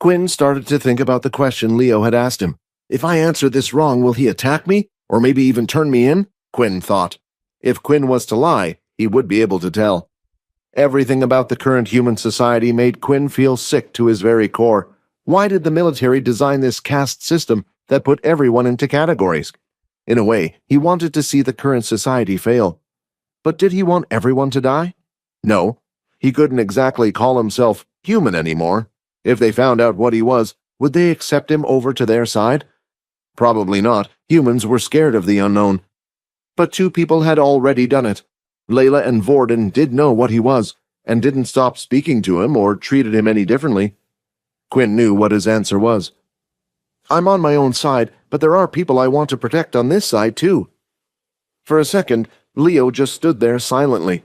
Quinn started to think about the question Leo had asked him. If I answer this wrong, will he attack me? Or maybe even turn me in? Quinn thought. If Quinn was to lie, he would be able to tell. Everything about the current human society made Quinn feel sick to his very core. Why did the military design this caste system that put everyone into categories? In a way, he wanted to see the current society fail. But did he want everyone to die? No. He couldn't exactly call himself human anymore. If they found out what he was, would they accept him over to their side? Probably not. Humans were scared of the unknown. But two people had already done it. Layla and Vorden did know what he was, and didn't stop speaking to him or treated him any differently. Quinn knew what his answer was. I'm on my own side, but there are people I want to protect on this side too. For a second, Leo just stood there silently.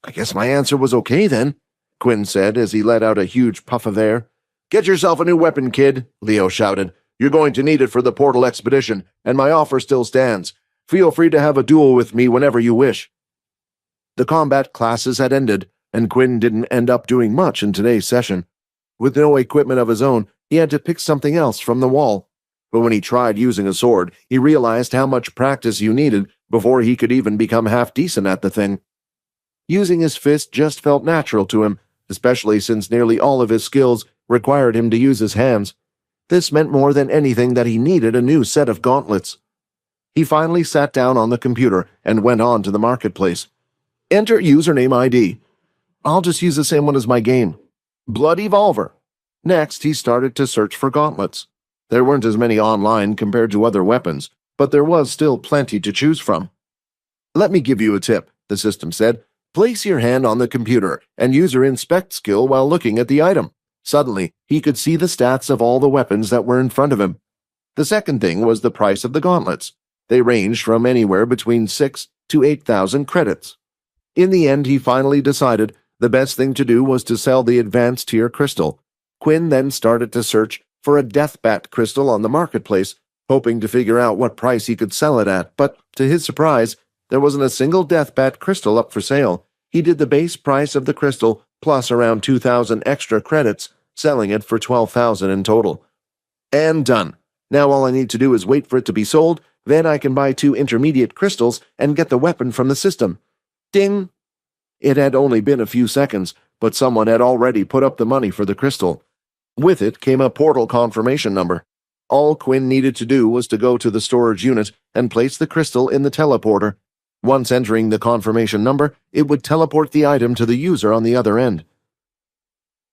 I guess my answer was okay then, Quinn said as he let out a huge puff of air. Get yourself a new weapon, kid, Leo shouted. You're going to need it for the portal expedition, and my offer still stands. Feel free to have a duel with me whenever you wish. The combat classes had ended, and Quinn didn't end up doing much in today's session. With no equipment of his own, he had to pick something else from the wall. But when he tried using a sword, he realized how much practice you needed before he could even become half decent at the thing. Using his fist just felt natural to him, especially since nearly all of his skills required him to use his hands. This meant more than anything that he needed a new set of gauntlets. He finally sat down on the computer and went on to the marketplace. Enter username ID. I'll just use the same one as my game. Blood Evolver. Next, he started to search for gauntlets. There weren't as many online compared to other weapons, but there was still plenty to choose from. Let me give you a tip, the system said. Place your hand on the computer and use your inspect skill while looking at the item. Suddenly, he could see the stats of all the weapons that were in front of him. The second thing was the price of the gauntlets. They ranged from anywhere between 6,000 to 8,000 credits. In the end, he finally decided the best thing to do was to sell the advanced tier crystal. Quinn then started to search for a deathbat crystal on the marketplace, hoping to figure out what price he could sell it at, but to his surprise, there wasn't a single deathbat crystal up for sale. He did the base price of the crystal plus around 2,000 extra credits, selling it for 12,000 in total. And done. Now all I need to do is wait for it to be sold, then I can buy 2 intermediate crystals and get the weapon from the system. Ding! It had only been a few seconds, but someone had already put up the money for the crystal. With it came a portal confirmation number. All Quinn needed to do was to go to the storage unit and place the crystal in the teleporter. Once entering the confirmation number, it would teleport the item to the user on the other end.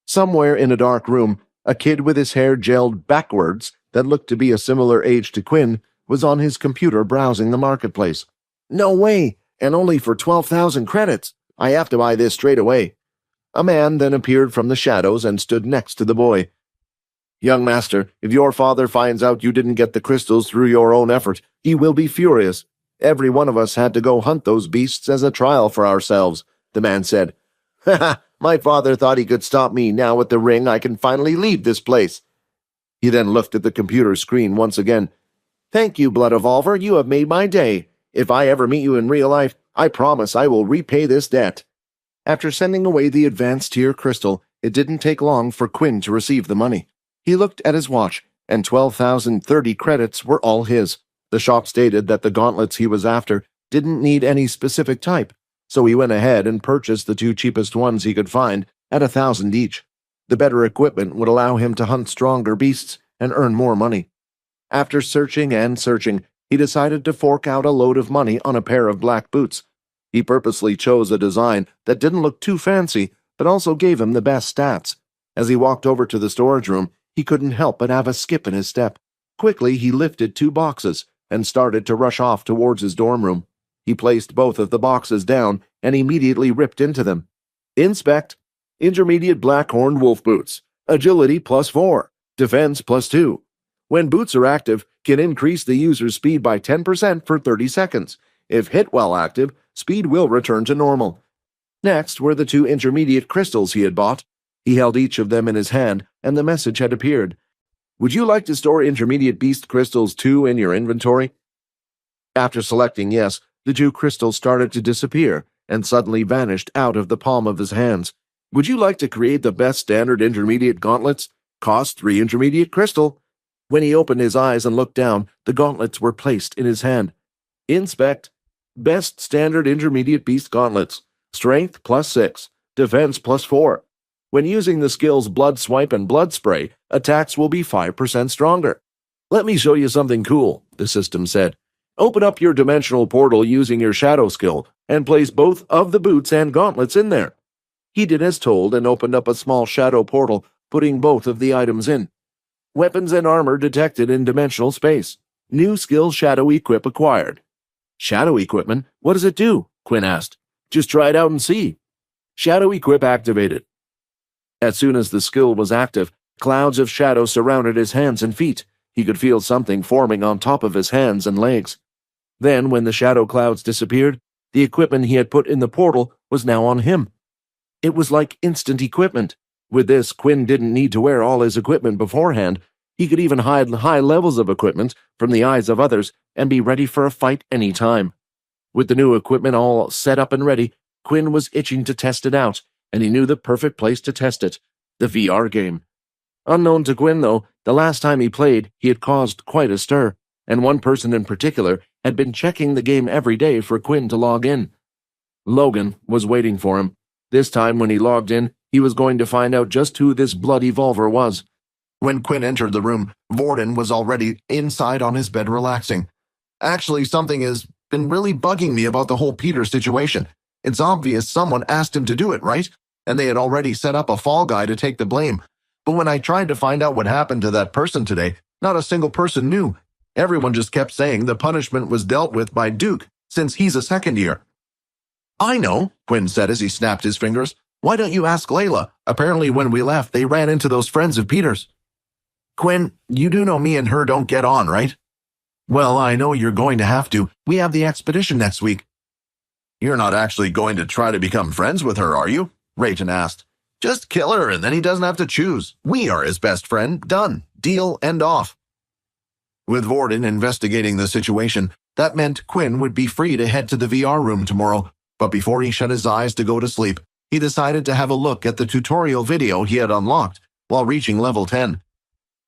Somewhere in a dark room, a kid with his hair gelled backwards that looked to be a similar age to Quinn was on his computer browsing the marketplace. No way! And only for 12,000 credits! I have to buy this straight away. A man then appeared from the shadows and stood next to the boy. Young master, if your father finds out you didn't get the crystals through your own effort, he will be furious. Every one of us had to go hunt those beasts as a trial for ourselves, the man said. Ha ha! My father thought he could stop me. Now with the ring, I can finally leave this place. He then looked at the computer screen once again. Thank you, Blood Evolver. You have made my day. If I ever meet you in real life, I promise I will repay this debt. After sending away the advanced tier crystal, it didn't take long for Quinn to receive the money. He looked at his watch, and 12,030 credits were all his. The shop stated that the gauntlets he was after didn't need any specific type, so he went ahead and purchased the 2 cheapest ones he could find at 1,000 each. The better equipment would allow him to hunt stronger beasts and earn more money. After searching and searching, he decided to fork out a load of money on a pair of black boots. He purposely chose a design that didn't look too fancy, but also gave him the best stats. As he walked over to the storage room, he couldn't help but have a skip in his step. Quickly, he lifted 2 boxes and started to rush off towards his dorm room. He placed both of the boxes down and immediately ripped into them. Inspect. Intermediate black-horned wolf boots. Agility +4. Defense +2. When boots are active, can increase the user's speed by 10% for 30 seconds. If hit while active, speed will return to normal. Next were the 2 intermediate crystals he had bought. He held each of them in his hand, and the message had appeared. Would you like to store intermediate beast crystals too in your inventory? After selecting yes, the 2 crystals started to disappear and suddenly vanished out of the palm of his hands. Would you like to create the best standard intermediate gauntlets? Cost 3 intermediate crystal. When he opened his eyes and looked down, the gauntlets were placed in his hand. Inspect. Best standard intermediate beast gauntlets. Strength +6. Defense +4. When using the skills Blood Swipe and Blood Spray, attacks will be 5% stronger. Let me show you something cool, the system said. Open up your dimensional portal using your shadow skill and place both of the boots and gauntlets in there. He did as told and opened up a small shadow portal, putting both of the items in. Weapons and armor detected in dimensional space. New skill Shadow Equip acquired. Shadow equipment? What does it do? Quinn asked. Just try it out and see. Shadow Equip activated. As soon as the skill was active, clouds of shadow surrounded his hands and feet. He could feel something forming on top of his hands and legs. Then, when the shadow clouds disappeared, the equipment he had put in the portal was now on him. It was like instant equipment. With this, Quinn didn't need to wear all his equipment beforehand. He could even hide high levels of equipment from the eyes of others and be ready for a fight any time. With the new equipment all set up and ready, Quinn was itching to test it out, and he knew the perfect place to test it, the VR game. Unknown to Quinn, though, the last time he played, he had caused quite a stir, and one person in particular had been checking the game every day for Quinn to log in. Logan was waiting for him. This time when he logged in, he was going to find out just who this blood evolver was. When Quinn entered the room, Vorden was already inside on his bed relaxing. Actually, something has been really bugging me about the whole Peter situation. It's obvious someone asked him to do it, right? And they had already set up a fall guy to take the blame. But when I tried to find out what happened to that person today, not a single person knew. Everyone just kept saying the punishment was dealt with by Duke, since he's a second year. I know, Quinn said as he snapped his fingers. Why don't you ask Layla? Apparently when we left, they ran into those friends of Peter's. Quinn, you do know me and her don't get on, right? Well, I know you're going to have to. We have the expedition next week. You're not actually going to try to become friends with her, are you? Rayton asked. Just kill her and then he doesn't have to choose. We are his best friend. Done. Deal and off. With Vorden investigating the situation, that meant Quinn would be free to head to the VR room tomorrow, but before he shut his eyes to go to sleep, he decided to have a look at the tutorial video he had unlocked while reaching level 10.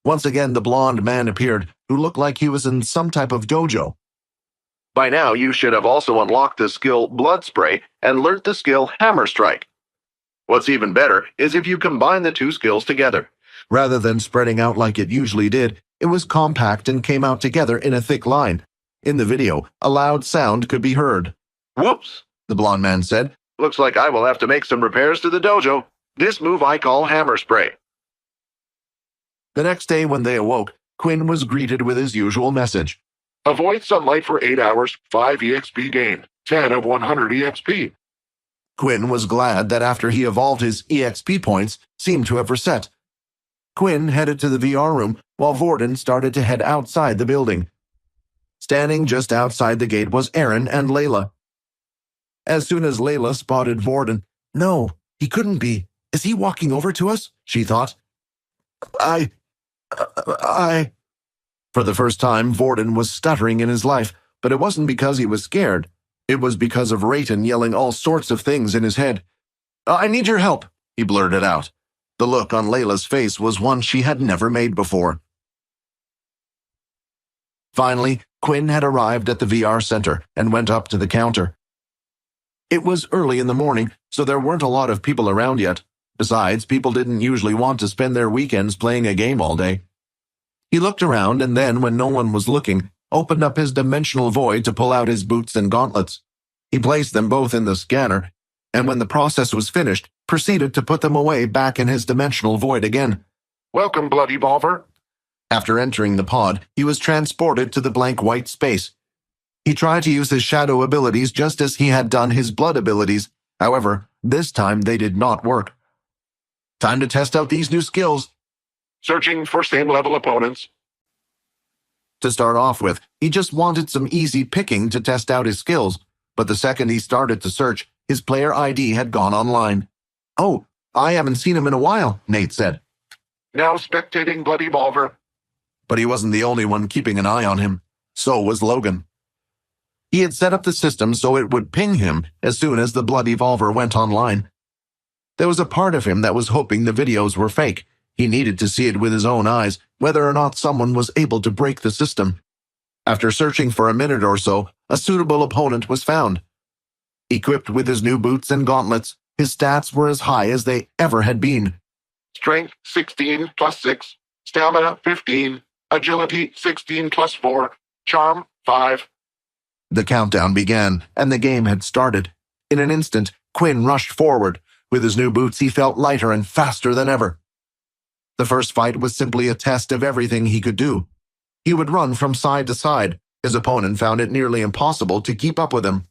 Once again, the blonde man appeared, who looked like he was in some type of dojo. By now, you should have also unlocked the skill Blood Spray and learnt the skill Hammer Strike. What's even better is if you combine the two skills together. Rather than spreading out like it usually did, it was compact and came out together in a thick line. In the video, a loud sound could be heard. Whoops, the blonde man said. Looks like I will have to make some repairs to the dojo. This move I call Hammer Spray. The next day when they awoke, Quinn was greeted with his usual message. Avoid sunlight for 8 hours, 5 EXP gain, 10 of 100 EXP. Quinn was glad that after he evolved his EXP points seemed to have reset. Quinn headed to the VR room while Vorden started to head outside the building. Standing just outside the gate was Aaron and Layla. As soon as Layla spotted Vorden, no, he couldn't be. Is he walking over to us? She thought. For the first time, Vorden was stuttering in his life, but it wasn't because he was scared. It was because of Rayton yelling all sorts of things in his head. I need your help, he blurted out. The look on Layla's face was one she had never made before. Finally, Quinn had arrived at the VR center and went up to the counter. It was early in the morning, so there weren't a lot of people around yet. Besides, people didn't usually want to spend their weekends playing a game all day. He looked around and then, when no one was looking, opened up his dimensional void to pull out his boots and gauntlets. He placed them both in the scanner, and when the process was finished, proceeded to put them away back in his dimensional void again. Welcome, Blood Evolver. After entering the pod, he was transported to the blank white space. He tried to use his shadow abilities just as he had done his blood abilities. However, this time they did not work. Time to test out these new skills. Searching for same-level opponents. To start off with, he just wanted some easy picking to test out his skills, but the second he started to search, his player ID had gone online. Oh, I haven't seen him in a while, Nate said. Now spectating Blood Evolver. But he wasn't the only one keeping an eye on him. So was Logan. He had set up the system so it would ping him as soon as the Blood Evolver went online. There was a part of him that was hoping the videos were fake. He needed to see it with his own eyes, whether or not someone was able to break the system. After searching for a minute or so, a suitable opponent was found. Equipped with his new boots and gauntlets, his stats were as high as they ever had been. Strength 16 plus 6, Stamina 15, Agility 16 plus 4, Charm 5. The countdown began, and the game had started. In an instant, Quinn rushed forward. With his new boots, he felt lighter and faster than ever. The first fight was simply a test of everything he could do. He would run from side to side. His opponent found it nearly impossible to keep up with him.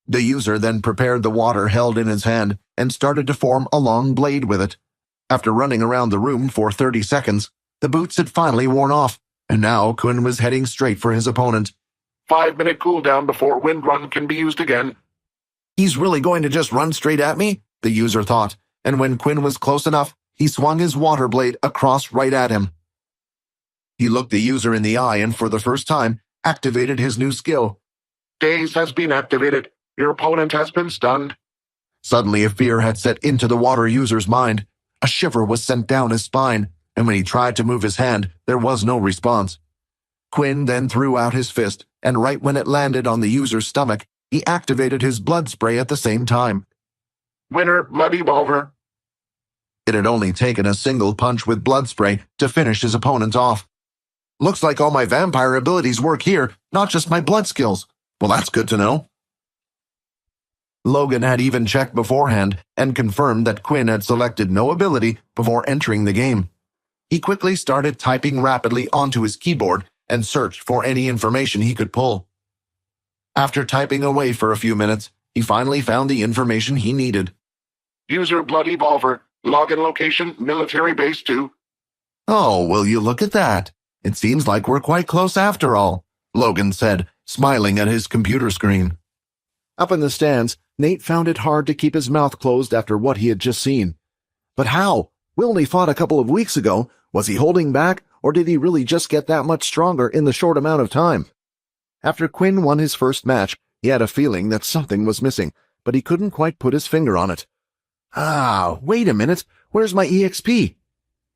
The user then prepared the water held in his hand and started to form a long blade with it. After running around the room for 30 seconds, the boots had finally worn off, and now Quinn was heading straight for his opponent. 5-minute cooldown before wind run can be used again. He's really going to just run straight at me? The user thought, and when Quinn was close enough, he swung his water blade across right at him. He looked the user in the eye and for the first time, activated his new skill. Daze has been activated. Your opponent has been stunned. Suddenly a fear had set into the water user's mind. A shiver was sent down his spine, and when he tried to move his hand, there was no response. Quinn then threw out his fist, and right when it landed on the user's stomach, he activated his blood spray at the same time. Winner, Bloody Volver. It had only taken a single punch with blood spray to finish his opponent off. Looks like all my vampire abilities work here, not just my blood skills. Well, that's good to know. Logan had even checked beforehand and confirmed that Quinn had selected no ability before entering the game. He quickly started typing rapidly onto his keyboard and searched for any information he could pull. After typing away for a few minutes, he finally found the information he needed. User Bloody Volver. Login location, Military Base 2. Oh, will you look at that? It seems like we're quite close after all, Logan said, smiling at his computer screen. Up in the stands, Nate found it hard to keep his mouth closed after what he had just seen. But how? We only fought a couple of weeks ago. Was he holding back, or did he really just get that much stronger in the short amount of time? After Quinn won his first match, he had a feeling that something was missing, but he couldn't quite put his finger on it. Wait a minute. Where's my EXP?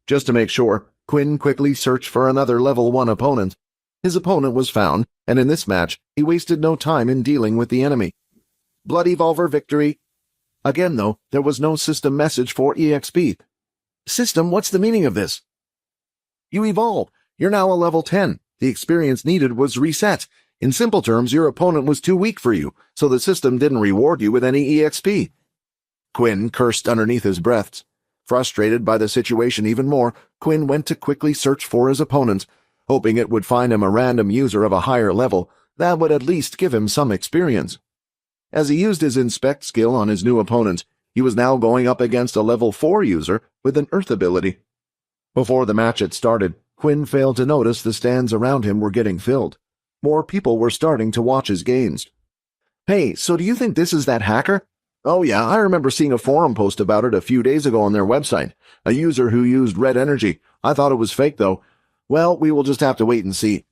Just to make sure, Quinn quickly searched for another level 1 opponent. His opponent was found, and in this match, he wasted no time in dealing with the enemy. Bloody Volver victory. Again, though, there was no system message for EXP. System, what's the meaning of this? You evolved. You're now a level 10. The experience needed was reset. In simple terms, your opponent was too weak for you, so the system didn't reward you with any EXP. Quinn cursed underneath his breath. Frustrated by the situation even more, Quinn went to quickly search for his opponent, hoping it would find him a random user of a higher level that would at least give him some experience. As he used his inspect skill on his new opponent, he was now going up against a level 4 user with an earth ability. Before the match had started, Quinn failed to notice the stands around him were getting filled. More people were starting to watch his games. Hey, so do you think this is that hacker? Oh yeah, I remember seeing a forum post about it a few days ago on their website. A user who used red energy. I thought it was fake though. Well, we will just have to wait and see.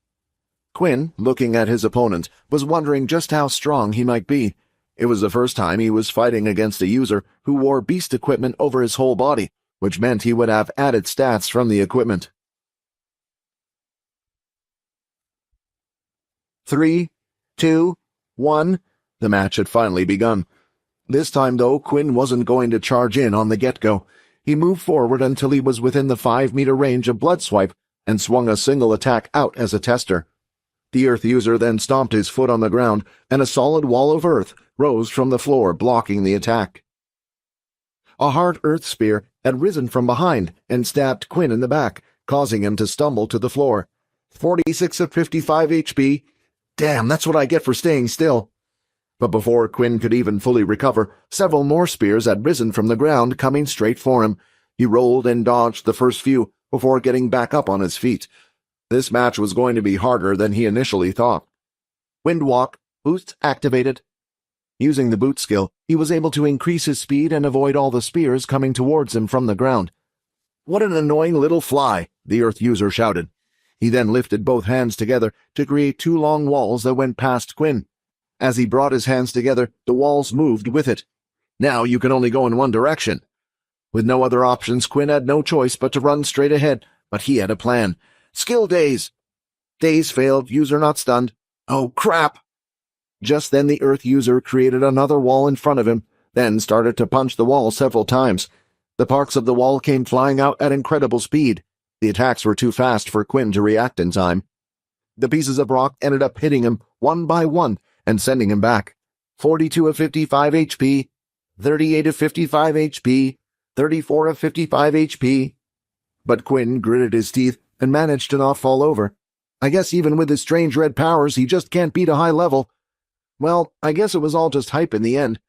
Quinn, looking at his opponent, was wondering just how strong he might be. It was the first time he was fighting against a user who wore beast equipment over his whole body, which meant he would have added stats from the equipment. 3, 2, 1. The match had finally begun. This time, though, Quinn wasn't going to charge in on the get-go. He moved forward until he was within the 5-meter range of Blood Swipe and swung a single attack out as a tester. The Earth user then stomped his foot on the ground, and a solid wall of earth rose from the floor, blocking the attack. A hard earth spear had risen from behind and stabbed Quinn in the back, causing him to stumble to the floor. 46 of 55 HP. Damn, that's what I get for staying still. But before Quinn could even fully recover, several more spears had risen from the ground, coming straight for him. He rolled and dodged the first few before getting back up on his feet. This match was going to be harder than he initially thought. Windwalk, boost activated. Using the boot skill, he was able to increase his speed and avoid all the spears coming towards him from the ground. What an annoying little fly, the Earth user shouted. He then lifted both hands together to create 2 long walls that went past Quinn. As he brought his hands together, the walls moved with it. Now you can only go in one direction. With no other options, Quinn had no choice but to run straight ahead, but he had a plan. Skill daze! Daze failed, user not stunned. Oh, crap! Just then the Earth user created another wall in front of him, then started to punch the wall several times. The parts of the wall came flying out at incredible speed. The attacks were too fast for Quinn to react in time. The pieces of rock ended up hitting him one by one and sending him back. 42 of 55 HP, 38 of 55 HP, 34 of 55 HP. But Quinn gritted his teeth and managed to not fall over. I guess even with his strange red powers, he just can't beat a high level. Well, I guess it was all just hype in the end.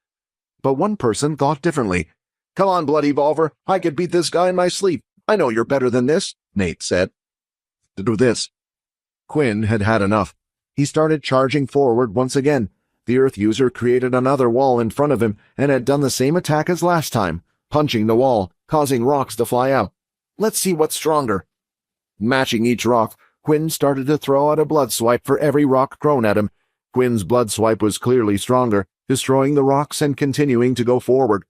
But one person thought differently. Come on, Blood Evolver, I could beat this guy in my sleep. I know you're better than this, Nate said. To do this. Quinn had had enough. He started charging forward once again. The Earth user created another wall in front of him and had done the same attack as last time, punching the wall, causing rocks to fly out. Let's see what's stronger. Matching each rock, Quinn started to throw out a blood swipe for every rock thrown at him. Quinn's blood swipe was clearly stronger, destroying the rocks and continuing to go forward.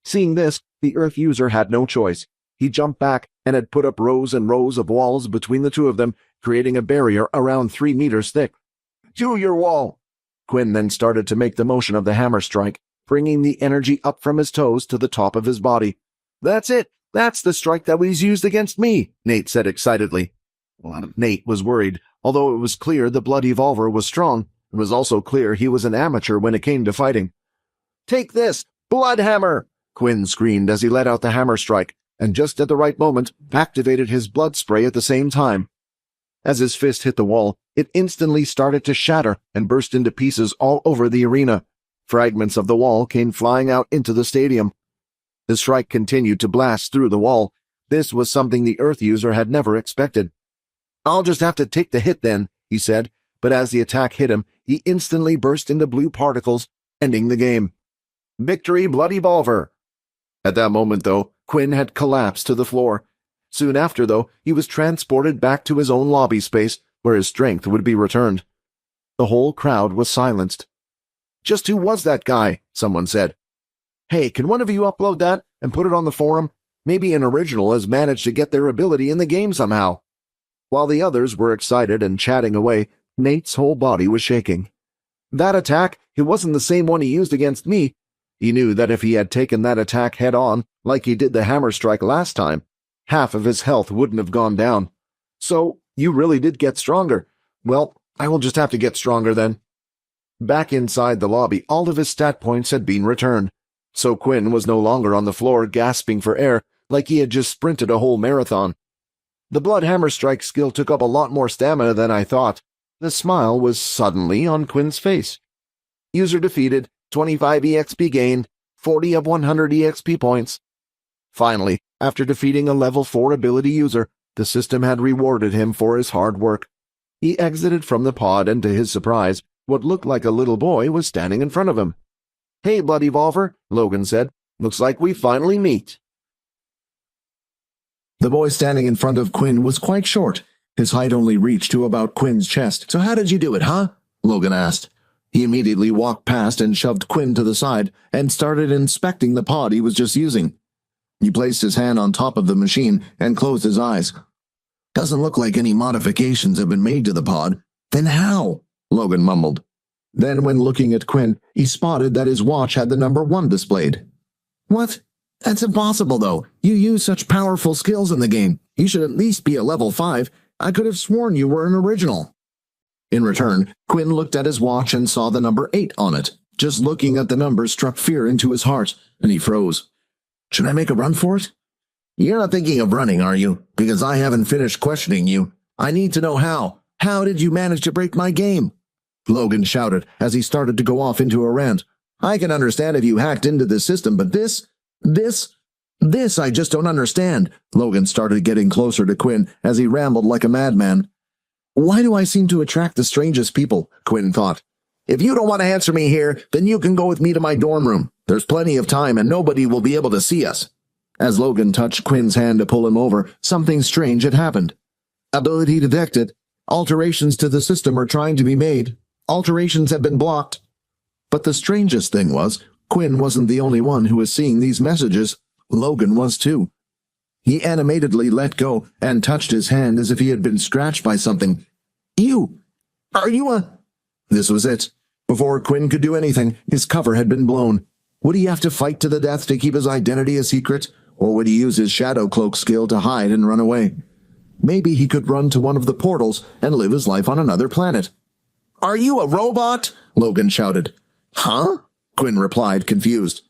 Seeing this, the Earth user had no choice. He jumped back and had put up rows and rows of walls between the two of them, creating a barrier around 3 meters thick. Do your wall! Quinn then started to make the motion of the hammer strike, bringing the energy up from his toes to the top of his body. That's it! That's the strike that was used against me, Nate said excitedly. Nate was worried. Although it was clear the Blood Evolver was strong, it was also clear he was an amateur when it came to fighting. Take this! Blood Hammer! Quinn screamed as he let out the hammer strike, and just at the right moment, activated his blood spray at the same time. As his fist hit the wall, it instantly started to shatter and burst into pieces all over the arena. Fragments of the wall came flying out into the stadium. The strike continued to blast through the wall. This was something the Earth user had never expected. I'll just have to take the hit then, he said, but as the attack hit him, he instantly burst into blue particles, ending the game. Victory, Blood Evolver! At that moment, though, Quinn had collapsed to the floor. Soon after, though, he was transported back to his own lobby space, where his strength would be returned. The whole crowd was silenced. Just who was that guy? Someone said. Hey, can one of you upload that and put it on the forum? Maybe an original has managed to get their ability in the game somehow. While the others were excited and chatting away, Nate's whole body was shaking. That attack, it wasn't the same one he used against me. He knew that if he had taken that attack head-on, like he did the hammer strike last time, half of his health wouldn't have gone down. So, you really did get stronger. Well, I will just have to get stronger then. Back inside the lobby, all of his stat points had been returned. So Quinn was no longer on the floor gasping for air like he had just sprinted a whole marathon. The blood hammer strike skill took up a lot more stamina than I thought. The smile was suddenly on Quinn's face. User defeated, 25 EXP gained, 40 of 100 EXP points. Finally, after defeating a level 4 ability user, the system had rewarded him for his hard work. He exited from the pod and to his surprise, what looked like a little boy was standing in front of him. Hey, Blood Evolver, Logan said. Looks like we finally meet. The boy standing in front of Quinn was quite short. His height only reached to about Quinn's chest. So how did you do it, huh? Logan asked. He immediately walked past and shoved Quinn to the side and started inspecting the pod he was just using. He placed his hand on top of the machine and closed his eyes. Doesn't look like any modifications have been made to the pod. Then how? Logan mumbled. Then when looking at Quinn, he spotted that his watch had the number 1 displayed. What? That's impossible, though. You use such powerful skills in the game. You should at least be a level 5. I could have sworn you were an original. In return, Quinn looked at his watch and saw the number 8 on it. Just looking at the number struck fear into his heart, and he froze. Should I make a run for it? You're not thinking of running, are you? Because I haven't finished questioning you. I need to know how. How did you manage to break my game? Logan shouted as he started to go off into a rant. I can understand if you hacked into the system, but this I just don't understand. Logan started getting closer to Quinn as he rambled like a madman. Why do I seem to attract the strangest people? Quinn thought. If you don't want to answer me here, then you can go with me to my dorm room. There's plenty of time and nobody will be able to see us. As Logan touched Quinn's hand to pull him over, something strange had happened. Ability detected. Alterations to the system are trying to be made. Alterations have been blocked. But the strangest thing was, Quinn wasn't the only one who was seeing these messages. Logan was too. He animatedly let go and touched his hand as if he had been scratched by something. You! Are you a— This was it. Before Quinn could do anything, his cover had been blown. Would he have to fight to the death to keep his identity a secret, or would he use his shadow cloak skill to hide and run away? Maybe he could run to one of the portals and live his life on another planet. Are you a robot? Logan shouted. Huh? Quinn replied, confused.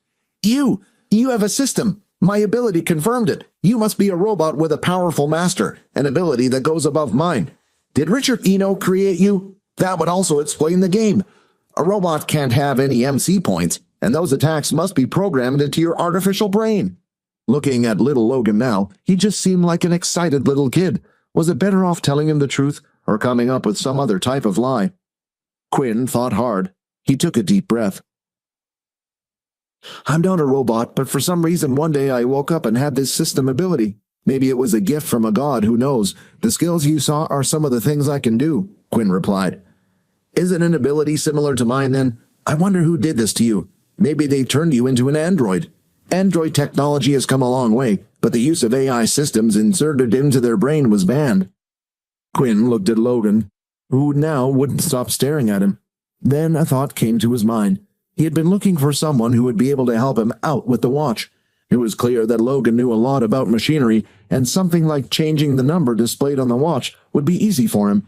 You have a system. My ability confirmed it. You must be a robot with a powerful master, an ability that goes above mine. Did Richard Eno create you? That would also explain the game. A robot can't have any MC points, and those attacks must be programmed into your artificial brain. Looking at little Logan now, he just seemed like an excited little kid. Was it better off telling him the truth, or coming up with some other type of lie? Quinn thought hard. He took a deep breath. I'm not a robot, but for some reason one day I woke up and had this system ability. Maybe it was a gift from a god, who knows. The skills you saw are some of the things I can do, Quinn replied. Is it an ability similar to mine then? I wonder who did this to you. Maybe they turned you into an android. Android technology has come a long way, but the use of AI systems inserted into their brain was banned. Quinn looked at Logan, who now wouldn't stop staring at him. Then a thought came to his mind. He had been looking for someone who would be able to help him out with the watch. It was clear that Logan knew a lot about machinery, and something like changing the number displayed on the watch would be easy for him.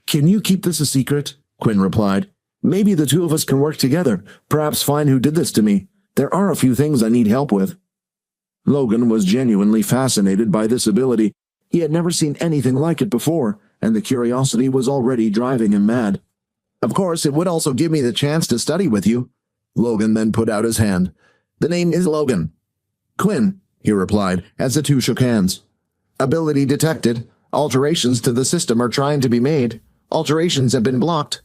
Can you keep this a secret? Quinn replied. Maybe the two of us can work together, perhaps find who did this to me. There are a few things I need help with. Logan was genuinely fascinated by this ability. He had never seen anything like it before, and the curiosity was already driving him mad. Of course, it would also give me the chance to study with you. Logan then put out his hand. The name is Logan. Quinn, he replied, as the two shook hands. Ability detected. Alterations to the system are trying to be made. Alterations have been blocked.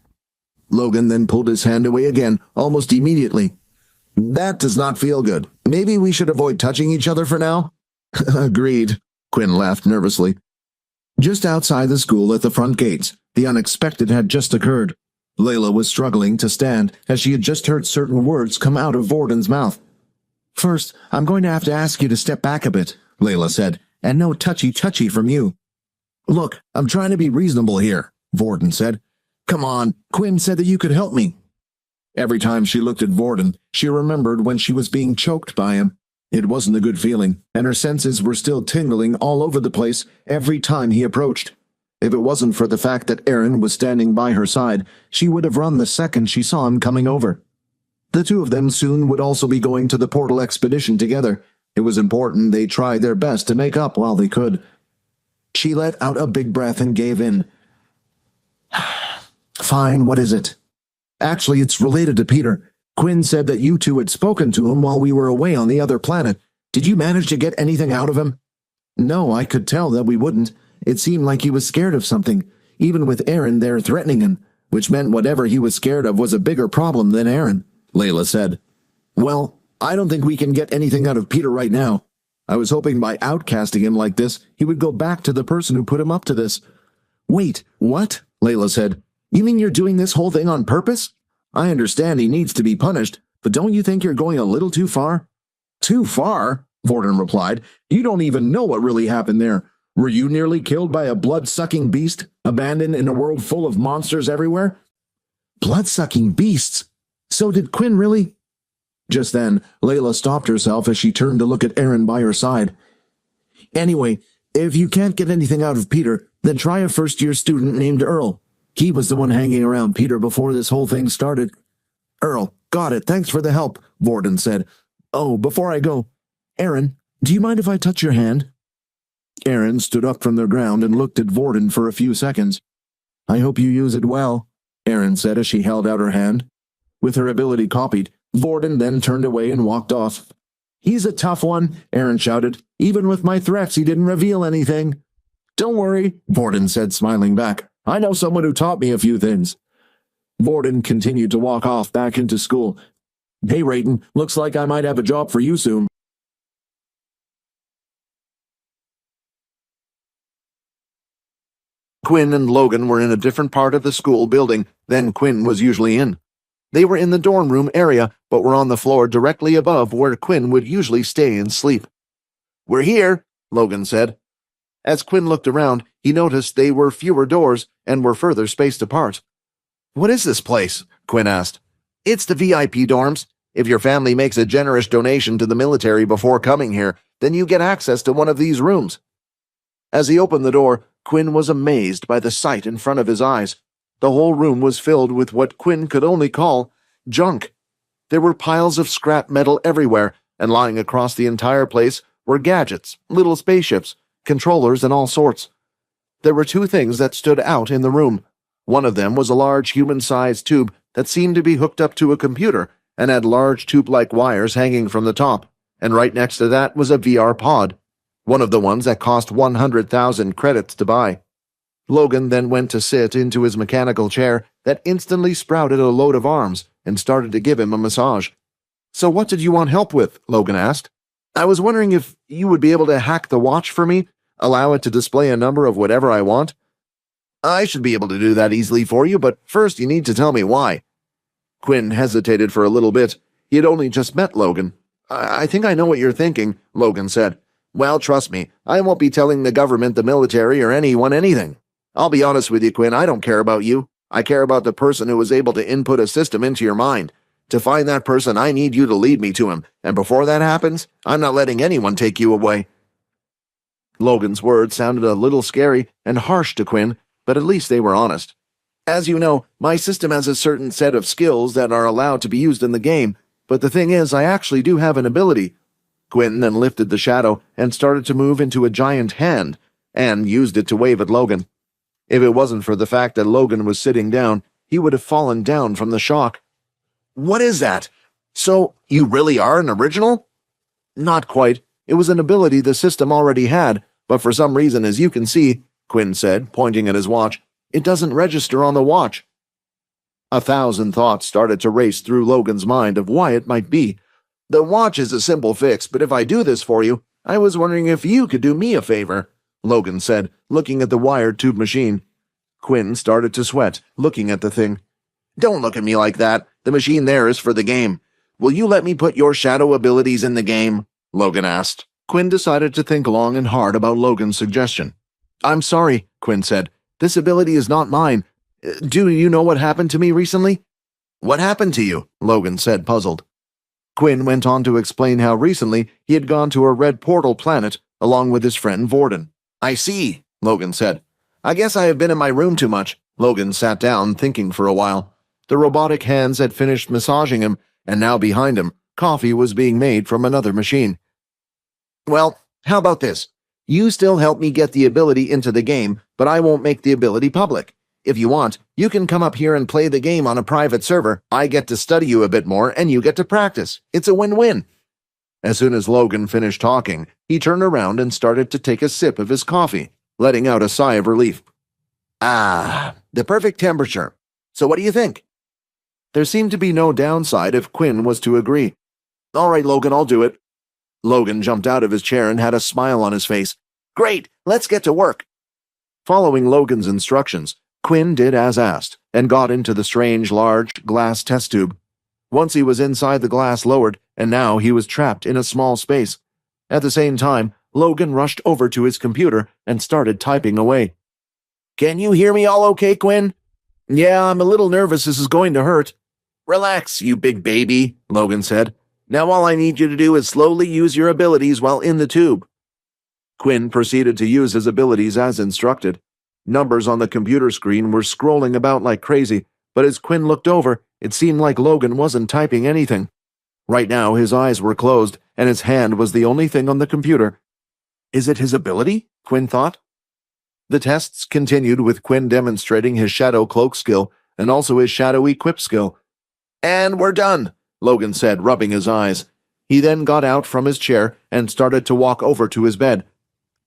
Logan then pulled his hand away again, almost immediately. That does not feel good. Maybe we should avoid touching each other for now? Agreed, Quinn laughed nervously. Just outside the school at the front gates, the unexpected had just occurred. Layla was struggling to stand as she had just heard certain words come out of Vorden's mouth. First, I'm going to have to ask you to step back a bit, Layla said, and no touchy-touchy from you. Look, I'm trying to be reasonable here, Vorden said. Come on, Quinn said that you could help me. Every time she looked at Vorden, she remembered when she was being choked by him. It wasn't a good feeling, and her senses were still tingling all over the place every time he approached. If it wasn't for the fact that Aaron was standing by her side, she would have run the second she saw him coming over. The two of them soon would also be going to the portal expedition together. It was important they tried their best to make up while they could. She let out a big breath and gave in. Fine, what is it? Actually, it's related to Peter. Quinn said that you two had spoken to him while we were away on the other planet. Did you manage to get anything out of him? No, I could tell that we wouldn't. It seemed like he was scared of something, even with Aaron there threatening him, which meant whatever he was scared of was a bigger problem than Aaron, Layla said. Well, I don't think we can get anything out of Peter right now. I was hoping by outcasting him like this, he would go back to the person who put him up to this. Wait, what? Layla said. You mean you're doing this whole thing on purpose? I understand he needs to be punished, but don't you think you're going a little too far? Too far? Vorden replied. You don't even know what really happened there. Were you nearly killed by a blood-sucking beast, abandoned in a world full of monsters everywhere? Blood-sucking beasts? So did Quinn really? Just then, Layla stopped herself as she turned to look at Aaron by her side. Anyway, if you can't get anything out of Peter, then try a first-year student named Earl. He was the one hanging around Peter before this whole thing started. Earl, got it. Thanks for the help, Vorden said. Oh, before I go, Aaron, do you mind if I touch your hand? Aaron stood up from the ground and looked at Vorden for a few seconds. I hope you use it well, Aaron said as she held out her hand. With her ability copied, Vorden then turned away and walked off. He's a tough one, Aaron shouted. Even with my threats, he didn't reveal anything. Don't worry, Vorden said, smiling back. I know someone who taught me a few things. Vorden continued to walk off back into school. Hey, Rayton, looks like I might have a job for you soon. Quinn and Logan were in a different part of the school building than Quinn was usually in. They were in the dorm room area, but were on the floor directly above where Quinn would usually stay and sleep. "We're here," Logan said. As Quinn looked around, he noticed they were fewer doors and were further spaced apart. "What is this place?" Quinn asked. "It's the VIP dorms. If your family makes a generous donation to the military before coming here, then you get access to one of these rooms." As he opened the door, Quinn was amazed by the sight in front of his eyes. The whole room was filled with what Quinn could only call junk. There were piles of scrap metal everywhere, and lying across the entire place were gadgets, little spaceships, controllers, and all sorts. There were two things that stood out in the room. One of them was a large human-sized tube that seemed to be hooked up to a computer and had large tube-like wires hanging from the top, and right next to that was a VR pod, one of the ones that cost 100,000 credits to buy. Logan then went to sit into his mechanical chair that instantly sprouted a load of arms and started to give him a massage. "So what did you want help with?" Logan asked. "I was wondering if you would be able to hack the watch for me, allow it to display a number of whatever I want." "I should be able to do that easily for you, but first you need to tell me why." Quinn hesitated for a little bit. He had only just met Logan. I think I know what you're thinking," Logan said. "Well, trust me, I won't be telling the government, the military, or anyone anything. I'll be honest with you, Quinn, I don't care about you. I care about the person who was able to input a system into your mind. To find that person, I need you to lead me to him, and before that happens, I'm not letting anyone take you away." Logan's words sounded a little scary and harsh to Quinn, but at least they were honest. "As you know, my system has a certain set of skills that are allowed to be used in the game, but the thing is, I actually do have an ability." Quinn then lifted the shadow and started to move into a giant hand, and used it to wave at Logan. If it wasn't for the fact that Logan was sitting down, he would have fallen down from the shock. "What is that? So, you really are an original?" "Not quite. It was an ability the system already had, but for some reason, as you can see," Quinn said, pointing at his watch, "it doesn't register on the watch." 1,000 thoughts started to race through Logan's mind of why it might be. "The watch is a simple fix, but if I do this for you, I was wondering if you could do me a favor," Logan said, looking at the wired tube machine. Quinn started to sweat, looking at the thing. "Don't look at me like that. The machine there is for the game. Will you let me put your shadow abilities in the game?" Logan asked. Quinn decided to think long and hard about Logan's suggestion. "I'm sorry," Quinn said. "This ability is not mine. Do you know what happened to me recently?" "What happened to you?" Logan said, puzzled. Quinn went on to explain how recently he had gone to a red portal planet along with his friend Vorden. "I see," Logan said. "I guess I have been in my room too much." Logan sat down, thinking for a while. The robotic hands had finished massaging him, and now behind him, coffee was being made from another machine. "Well, how about this? You still help me get the ability into the game, but I won't make the ability public. If you want, you can come up here and play the game on a private server. I get to study you a bit more, and you get to practice. It's a win-win." As soon as Logan finished talking, he turned around and started to take a sip of his coffee, letting out a sigh of relief. "Ah, the perfect temperature. So what do you think?" There seemed to be no downside if Quinn was to agree. "All right, Logan, I'll do it." Logan jumped out of his chair and had a smile on his face. "Great, let's get to work." Following Logan's instructions, Quinn did as asked, and got into the strange, large, glass test tube. Once he was inside, the glass lowered, and now he was trapped in a small space. At the same time, Logan rushed over to his computer and started typing away. "Can you hear me all okay, Quinn?" "Yeah, I'm a little nervous this is going to hurt." "Relax, you big baby," Logan said. "Now all I need you to do is slowly use your abilities while in the tube." Quinn proceeded to use his abilities as instructed. Numbers on the computer screen were scrolling about like crazy, but as Quinn looked over, it seemed like Logan wasn't typing anything. Right now, his eyes were closed, and his hand was the only thing on the computer. Is it his ability? Quinn thought. The tests continued with Quinn demonstrating his shadow cloak skill and also his shadow equip skill. "And we're done," Logan said, rubbing his eyes. He then got out from his chair and started to walk over to his bed.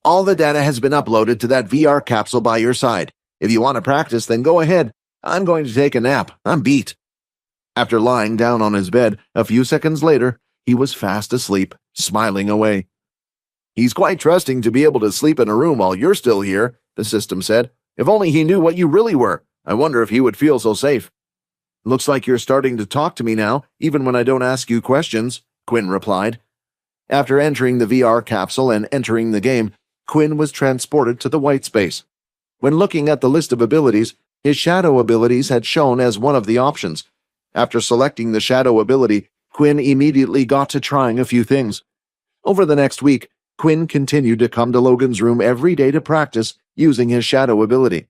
"All the data has been uploaded to that VR capsule by your side. If you want to practice, then go ahead. I'm going to take a nap. I'm beat." After lying down on his bed, a few seconds later, he was fast asleep, smiling away. "He's quite trusting to be able to sleep in a room while you're still here," the system said. "If only he knew what you really were. I wonder if he would feel so safe." Looks like you're starting to talk to me now, even when I don't ask you questions, Quinn replied. After entering the VR capsule and entering the game, Quinn was transported to the white space. When looking at the list of abilities, his shadow abilities had shown as one of the options. After selecting the shadow ability, Quinn immediately got to trying a few things. Over the next week, Quinn continued to come to Logan's room every day to practice using his shadow ability.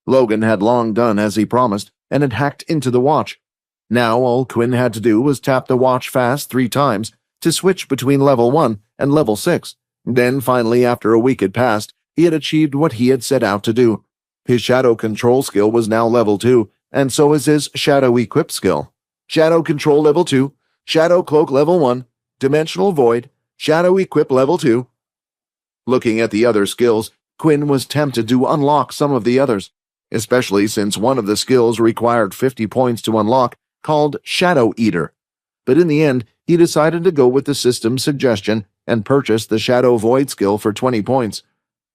Logan had long done as he promised and had hacked into the watch. Now all Quinn had to do was tap the watch fast 3 times to switch between level 1 and level 6. Then finally, after a week had passed, he had achieved what he had set out to do. His shadow control skill was now level 2, and so is his shadow equip skill. Shadow control level 2, shadow cloak level 1, dimensional void, shadow equip level 2. Looking at the other skills, Quinn was tempted to unlock some of the others, especially since one of the skills required 50 points to unlock, called Shadow Eater. But in the end, he decided to go with the system's suggestion and purchased the Shadow Void skill for 20 points.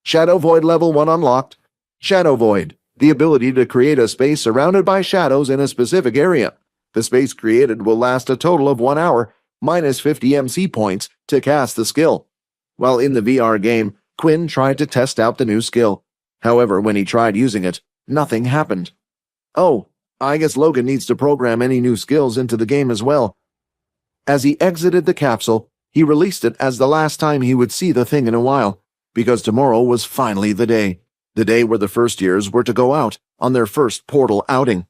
Shadow Void level 1 unlocked. Shadow Void, the ability to create a space surrounded by shadows in a specific area. The space created will last a total of 1 hour, minus 50 MC points, to cast the skill. While in the VR game, Quinn tried to test out the new skill. However, when he tried using it, nothing happened. Oh, I guess Logan needs to program any new skills into the game as well. As he exited the capsule, he released it as the last time he would see the thing in a while, because tomorrow was finally the day where the first years were to go out on their first portal outing.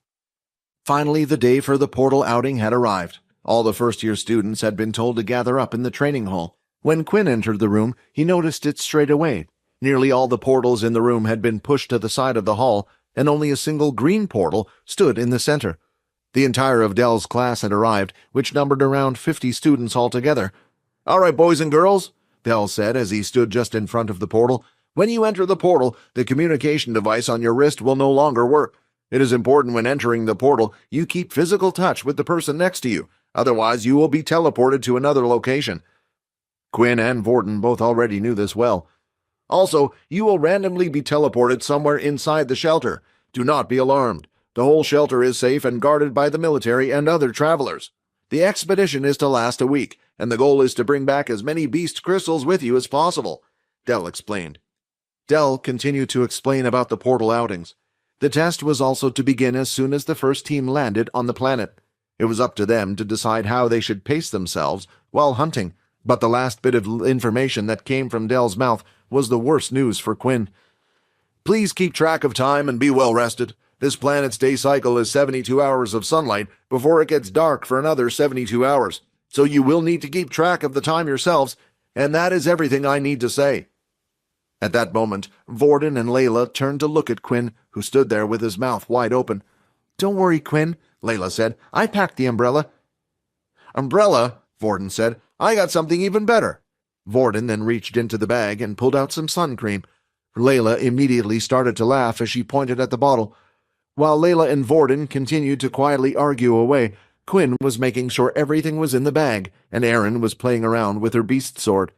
Finally, the day for the portal outing had arrived. All the first-year students had been told to gather up in the training hall. When Quinn entered the room, he noticed it straight away. Nearly all the portals in the room had been pushed to the side of the hall, and only a single green portal stood in the center. The entire of Dell's class had arrived, which numbered around 50 students altogether. "All right, boys and girls," Dell said as he stood just in front of the portal. "When you enter the portal, the communication device on your wrist will no longer work. It is important when entering the portal you keep physical touch with the person next to you. Otherwise, you will be teleported to another location." Quinn and Vorden both already knew this well. "Also, you will randomly be teleported somewhere inside the shelter. Do not be alarmed. The whole shelter is safe and guarded by the military and other travelers. The expedition is to last a week, and the goal is to bring back as many beast crystals with you as possible," Dell explained. Dell continued to explain about the portal outings. The test was also to begin as soon as the first team landed on the planet. It was up to them to decide how they should pace themselves while hunting, but the last bit of information that came from Dell's mouth was the worst news for Quinn. "Please keep track of time and be well rested. This planet's day cycle is 72 hours of sunlight before it gets dark for another 72 hours, so you will need to keep track of the time yourselves, and that is everything I need to say." At that moment, Vorden and Layla turned to look at Quinn, who stood there with his mouth wide open. "Don't worry, Quinn," Layla said. "I packed the umbrella." "Umbrella?" Vorden said. "I got something even better." Vorden then reached into the bag and pulled out some sun cream. Layla immediately started to laugh as she pointed at the bottle. While Layla and Vorden continued to quietly argue away, Quinn was making sure everything was in the bag, and Erin was playing around with her beast sword.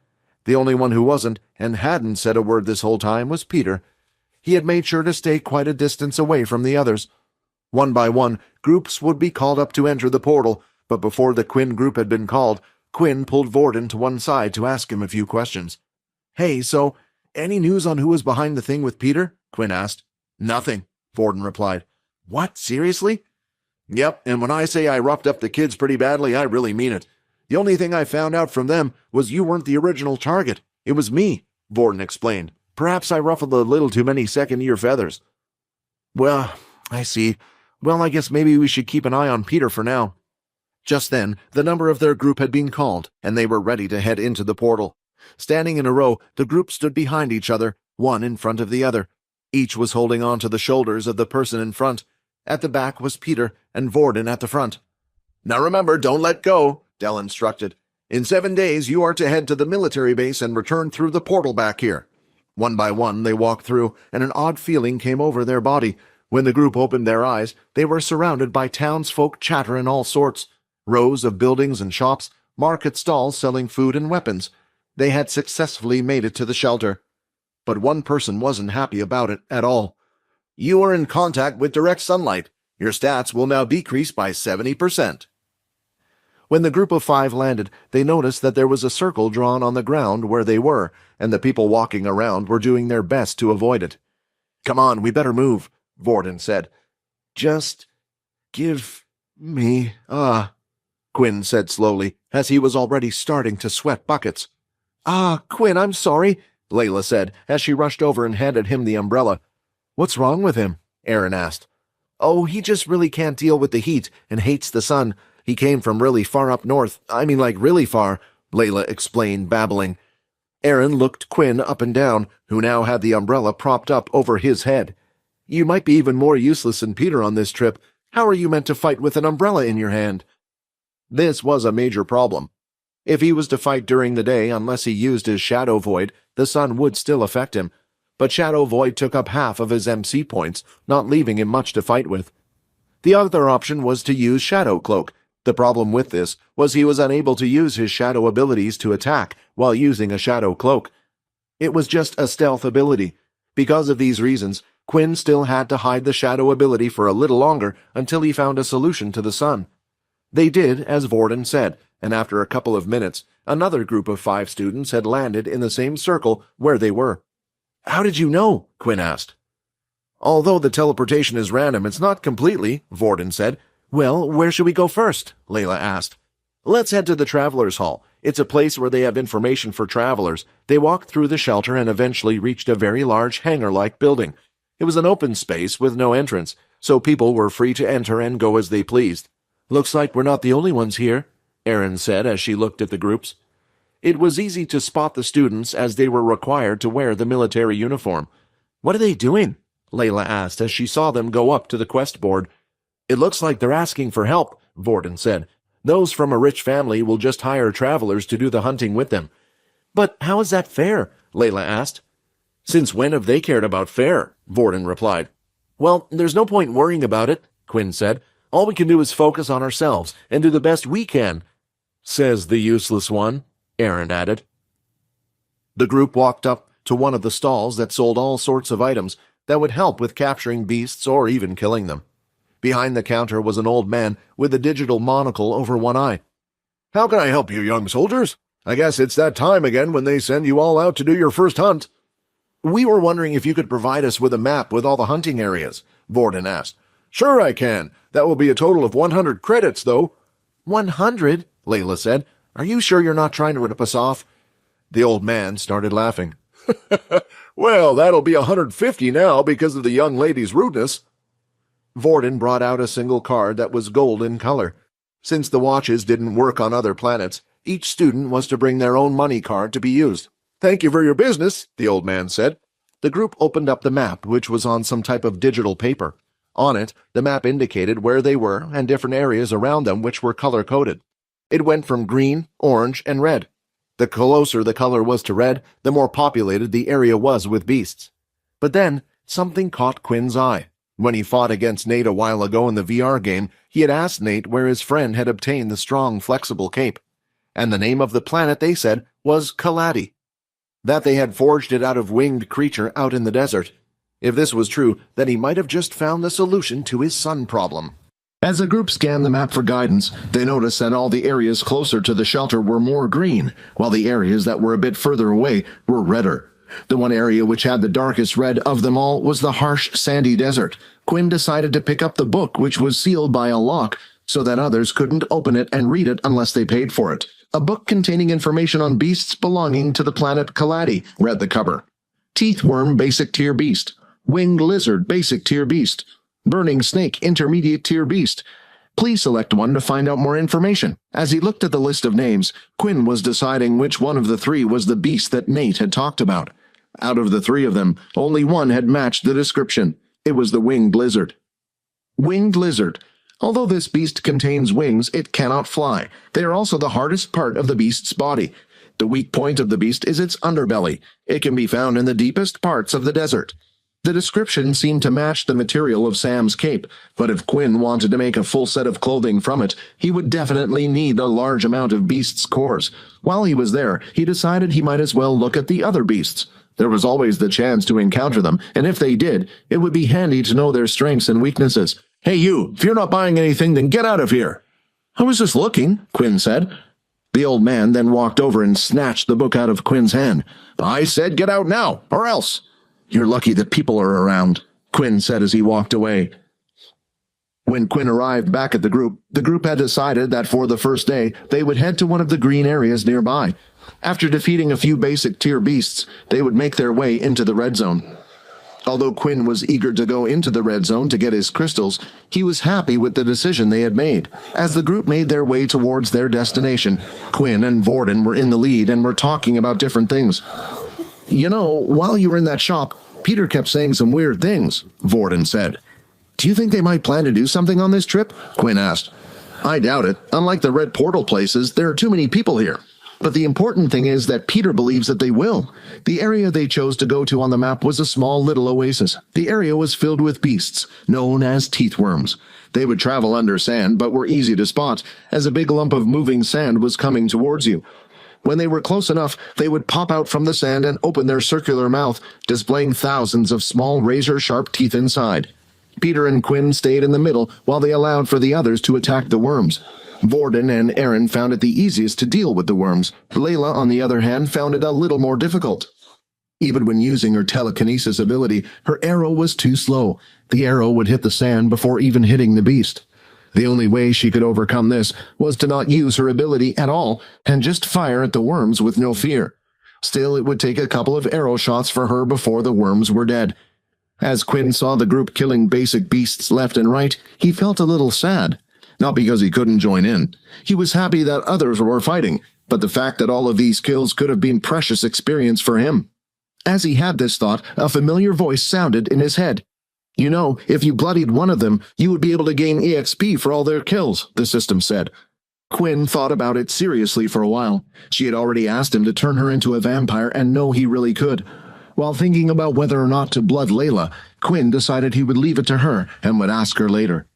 The only one who wasn't, and hadn't said a word this whole time, was Peter. He had made sure to stay quite a distance away from the others. One by one, groups would be called up to enter the portal, but before the Quinn group had been called, Quinn pulled Vorden to one side to ask him a few questions. "Hey, so, any news on who was behind the thing with Peter?" Quinn asked. "Nothing," Vorden replied. "What, seriously?" "Yep, and when I say I roughed up the kids pretty badly, I really mean it. The only thing I found out from them was you weren't the original target. It was me," Vorden explained. "Perhaps I ruffled a little too many second-year feathers." "Well, I see. Well, I guess maybe we should keep an eye on Peter for now." Just then, the number of their group had been called, and they were ready to head into the portal. Standing in a row, the group stood behind each other, one in front of the other. Each was holding on to the shoulders of the person in front. At the back was Peter, and Vorden at the front. "Now remember, don't let go," Dell instructed. "In 7 days, you are to head to the military base and return through the portal back here." One by one, they walked through, and an odd feeling came over their body. When the group opened their eyes, they were surrounded by townsfolk chatter in all sorts. Rows of buildings and shops, market stalls selling food and weapons. They had successfully made it to the shelter. But one person wasn't happy about it at all. "You are in contact with direct sunlight. Your stats will now decrease by 70%. When the group of 5 landed, they noticed that there was a circle drawn on the ground where they were, and the people walking around were doing their best to avoid it. "Come on, we better move," Vorden said. "Just give me Quinn said slowly, as he was already starting to sweat buckets. Quinn, I'm sorry," Layla said, as she rushed over and handed him the umbrella. "What's wrong with him?" Aaron asked. "Oh, he just really can't deal with the heat and hates the sun. He came from really far up north. I mean, like really far," Layla explained, babbling. Aaron looked Quinn up and down, who now had the umbrella propped up over his head. "You might be even more useless than Peter on this trip. How are you meant to fight with an umbrella in your hand?" This was a major problem. If he was to fight during the day, unless he used his Shadow Void, the sun would still affect him. But Shadow Void took up half of his MC points, not leaving him much to fight with. The other option was to use Shadow Cloak. The problem with this was he was unable to use his shadow abilities to attack while using a Shadow Cloak. It was just a stealth ability. Because of these reasons, Quinn still had to hide the shadow ability for a little longer until he found a solution to the sun. They did as Vorden said, and after a couple of minutes, another group of 5 students had landed in the same circle where they were. "How did you know?" Quinn asked. "Although the teleportation is random, it's not completely," Vorden said. "Well, where should we go first?" Layla asked. "Let's head to the Travelers' Hall. It's a place where they have information for travelers." They walked through the shelter and eventually reached a very large hangar-like building. It was an open space with no entrance, so people were free to enter and go as they pleased. "Looks like we're not the only ones here," Erin said as she looked at the groups. It was easy to spot the students as they were required to wear the military uniform. "What are they doing?" Layla asked as she saw them go up to the quest board. "It looks like they're asking for help," Vorden said. "Those from a rich family will just hire travelers to do the hunting with them." "But how is that fair?" Layla asked. "Since when have they cared about fair?" Vorden replied. "Well, there's no point worrying about it," Quinn said. "All we can do is focus on ourselves and do the best we can." "Says the useless one," Aaron added. The group walked up to one of the stalls that sold all sorts of items that would help with capturing beasts or even killing them. Behind the counter was an old man with a digital monocle over one eye. "How can I help you, young soldiers? I guess it's that time again when they send you all out to do your first hunt." "We were wondering if you could provide us with a map with all the hunting areas," Vorden asked. "Sure I can. That will be a total of 100 credits, though." 100? Layla said. "Are you sure you're not trying to rip us off?" The old man started laughing. "Well, that'll be 150 now because of the young lady's rudeness." Vorden brought out a single card that was gold in color. Since the watches didn't work on other planets, each student was to bring their own money card to be used. "Thank you for your business," the old man said. The group opened up the map, which was on some type of digital paper. On it, the map indicated where they were and different areas around them which were color-coded. It went from green, orange, and red. The closer the color was to red, the more populated the area was with beasts. But then, something caught Quinn's eye. When he fought against Nate a while ago in the VR game, he had asked Nate where his friend had obtained the strong, flexible cape. And the name of the planet, they said, was Kaladi. That they had forged it out of winged creature out in the desert. If this was true, then he might have just found the solution to his sun problem. As the group scanned the map for guidance, they noticed that all the areas closer to the shelter were more green, while the areas that were a bit further away were redder. The one area which had the darkest red of them all was the harsh, sandy desert. Quinn decided to pick up the book, which was sealed by a lock, so that others couldn't open it and read it unless they paid for it. A book containing information on beasts belonging to the planet Kaladi, read the cover. Teethworm, basic tier beast. Winged lizard, basic tier beast. Burning snake, intermediate tier beast. Please select one to find out more information. As he looked at the list of names, Quinn was deciding which one of the 3 was the beast that Nate had talked about. Out of the 3 of them, only one had matched the description. It was the winged lizard. Winged lizard. Although this beast contains wings, it cannot fly. They are also the hardest part of the beast's body. The weak point of the beast is its underbelly. It can be found in the deepest parts of the desert. The description seemed to match the material of Sam's cape, but if Quinn wanted to make a full set of clothing from it, he would definitely need a large amount of beasts' cores. While he was there, he decided he might as well look at the other beasts. There was always the chance to encounter them, and if they did, it would be handy to know their strengths and weaknesses. "Hey you, if you're not buying anything, then get out of here." "I was just looking," Quinn said. The old man then walked over and snatched the book out of Quinn's hand. "I said get out now, or else." "You're lucky that people are around," Quinn said as he walked away. When Quinn arrived back at the group had decided that for the first day, they would head to one of the green areas nearby. After defeating a few basic tier beasts, they would make their way into the red zone. Although Quinn was eager to go into the red zone to get his crystals, he was happy with the decision they had made. As the group made their way towards their destination, Quinn and Vorden were in the lead and were talking about different things. "You know, while you were in that shop, Peter kept saying some weird things," Vorden said. "Do you think they might plan to do something on this trip?" Quinn asked. "I doubt it. Unlike the red portal places, there are too many people here. But the important thing is that Peter believes that they will." The area they chose to go to on the map was a small little oasis. The area was filled with beasts, known as teeth worms. They would travel under sand, but were easy to spot, as a big lump of moving sand was coming towards you. When they were close enough, they would pop out from the sand and open their circular mouth, displaying thousands of small razor-sharp teeth inside. Peter and Quinn stayed in the middle while they allowed for the others to attack the worms. Vorden and Aaron found it the easiest to deal with the worms. Layla, on the other hand, found it a little more difficult. Even when using her telekinesis ability, her arrow was too slow. The arrow would hit the sand before even hitting the beast. The only way she could overcome this was to not use her ability at all and just fire at the worms with no fear. Still, it would take a couple of arrow shots for her before the worms were dead. As Quinn saw the group killing basic beasts left and right, he felt a little sad. Not because he couldn't join in. He was happy that others were fighting, but the fact that all of these kills could have been precious experience for him. As he had this thought, a familiar voice sounded in his head. "You know, if you bloodied one of them, you would be able to gain EXP for all their kills," the system said. Quinn thought about it seriously for a while. She had already asked him to turn her into a vampire, and no, he really could. While thinking about whether or not to blood Layla, Quinn decided he would leave it to her and would ask her later.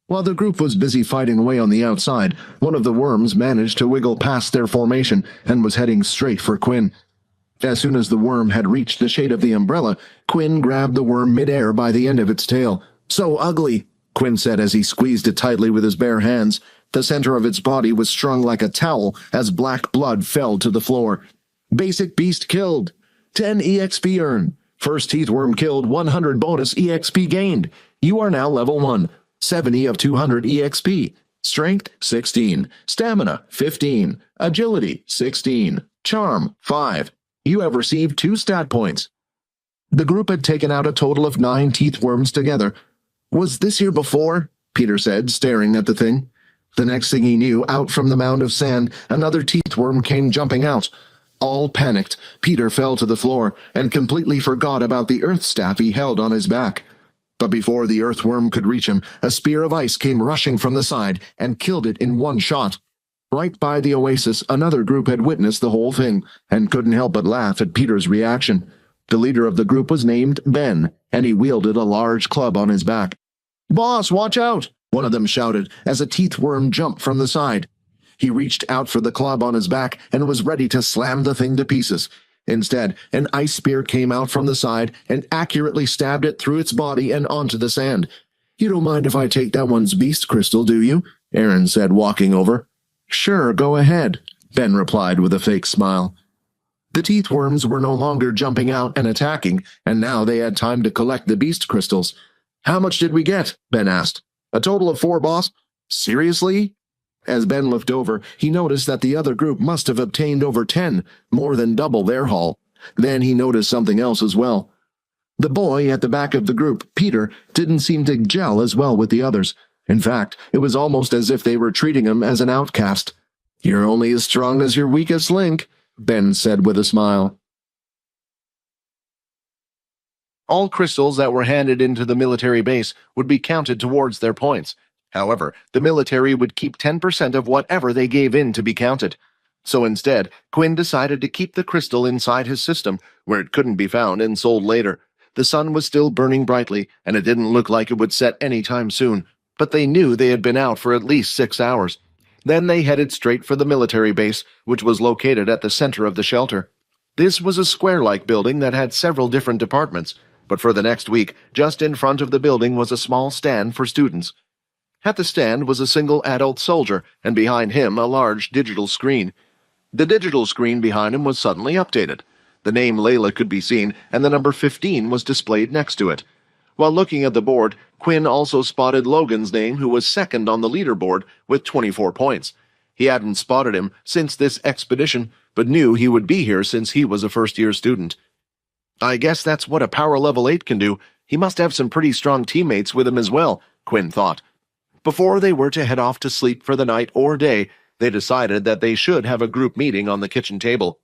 While the group was busy fighting away on the outside, one of the worms managed to wiggle past their formation and was heading straight for Quinn. As soon as the worm had reached the shade of the umbrella, Quinn grabbed the worm midair by the end of its tail. "So ugly," Quinn said as he squeezed it tightly with his bare hands. The center of its body was strung like a towel as black blood fell to the floor. "Basic beast killed. 10 EXP earned. First teeth worm killed, 100 bonus EXP gained. You are now level 1. 70 of 200 EXP. Strength, 16. Stamina, 15. Agility, 16. Charm, 5. You have received 2 stat points." The group had taken out a total of 9 teeth worms together. "Was this here before?" Peter said, staring at the thing. The next thing he knew, out from the mound of sand, another teeth worm came jumping out. All panicked, Peter fell to the floor and completely forgot about the earth staff he held on his back. But before the earthworm could reach him, a spear of ice came rushing from the side and killed it in one shot. Right by the oasis, another group had witnessed the whole thing and couldn't help but laugh at Peter's reaction. The leader of the group was named Ben, and he wielded a large club on his back. "Boss, watch out!" one of them shouted as a teeth worm jumped from the side. He reached out for the club on his back and was ready to slam the thing to pieces. Instead, an ice spear came out from the side and accurately stabbed it through its body and onto the sand. "You don't mind if I take that one's beast crystal, do you?" Aaron said, walking over. "Sure, go ahead," Ben replied with a fake smile. The teeth worms were no longer jumping out and attacking, and now they had time to collect the beast crystals. "How much did we get?" Ben asked. "A total of 4, boss." "Seriously?" As Ben looked over, he noticed that the other group must have obtained over 10, more than double their haul. Then he noticed something else as well. The boy at the back of the group, Peter, didn't seem to gel as well with the others. In fact, it was almost as if they were treating him as an outcast. "You're only as strong as your weakest link," Ben said with a smile. All crystals that were handed into the military base would be counted towards their points. However, the military would keep 10% of whatever they gave in to be counted. So instead, Quinn decided to keep the crystal inside his system, where it couldn't be found and sold later. The sun was still burning brightly, and it didn't look like it would set any time soon, but they knew they had been out for at least 6 hours. Then they headed straight for the military base, which was located at the center of the shelter. This was a square-like building that had several different departments. But for the next week, just in front of the building was a small stand for students. At the stand was a single adult soldier, and behind him a large digital screen. The digital screen behind him was suddenly updated. The name Layla could be seen, and the number 15 was displayed next to it. While looking at the board, Quinn also spotted Logan's name, who was second on the leaderboard with 24 points. He hadn't spotted him since this expedition, but knew he would be here since he was a first-year student. I guess that's what a power level 8 can do. He must have some pretty strong teammates with him as well, Quinn thought. Before they were to head off to sleep for the night or day, they decided that they should have a group meeting on the kitchen table.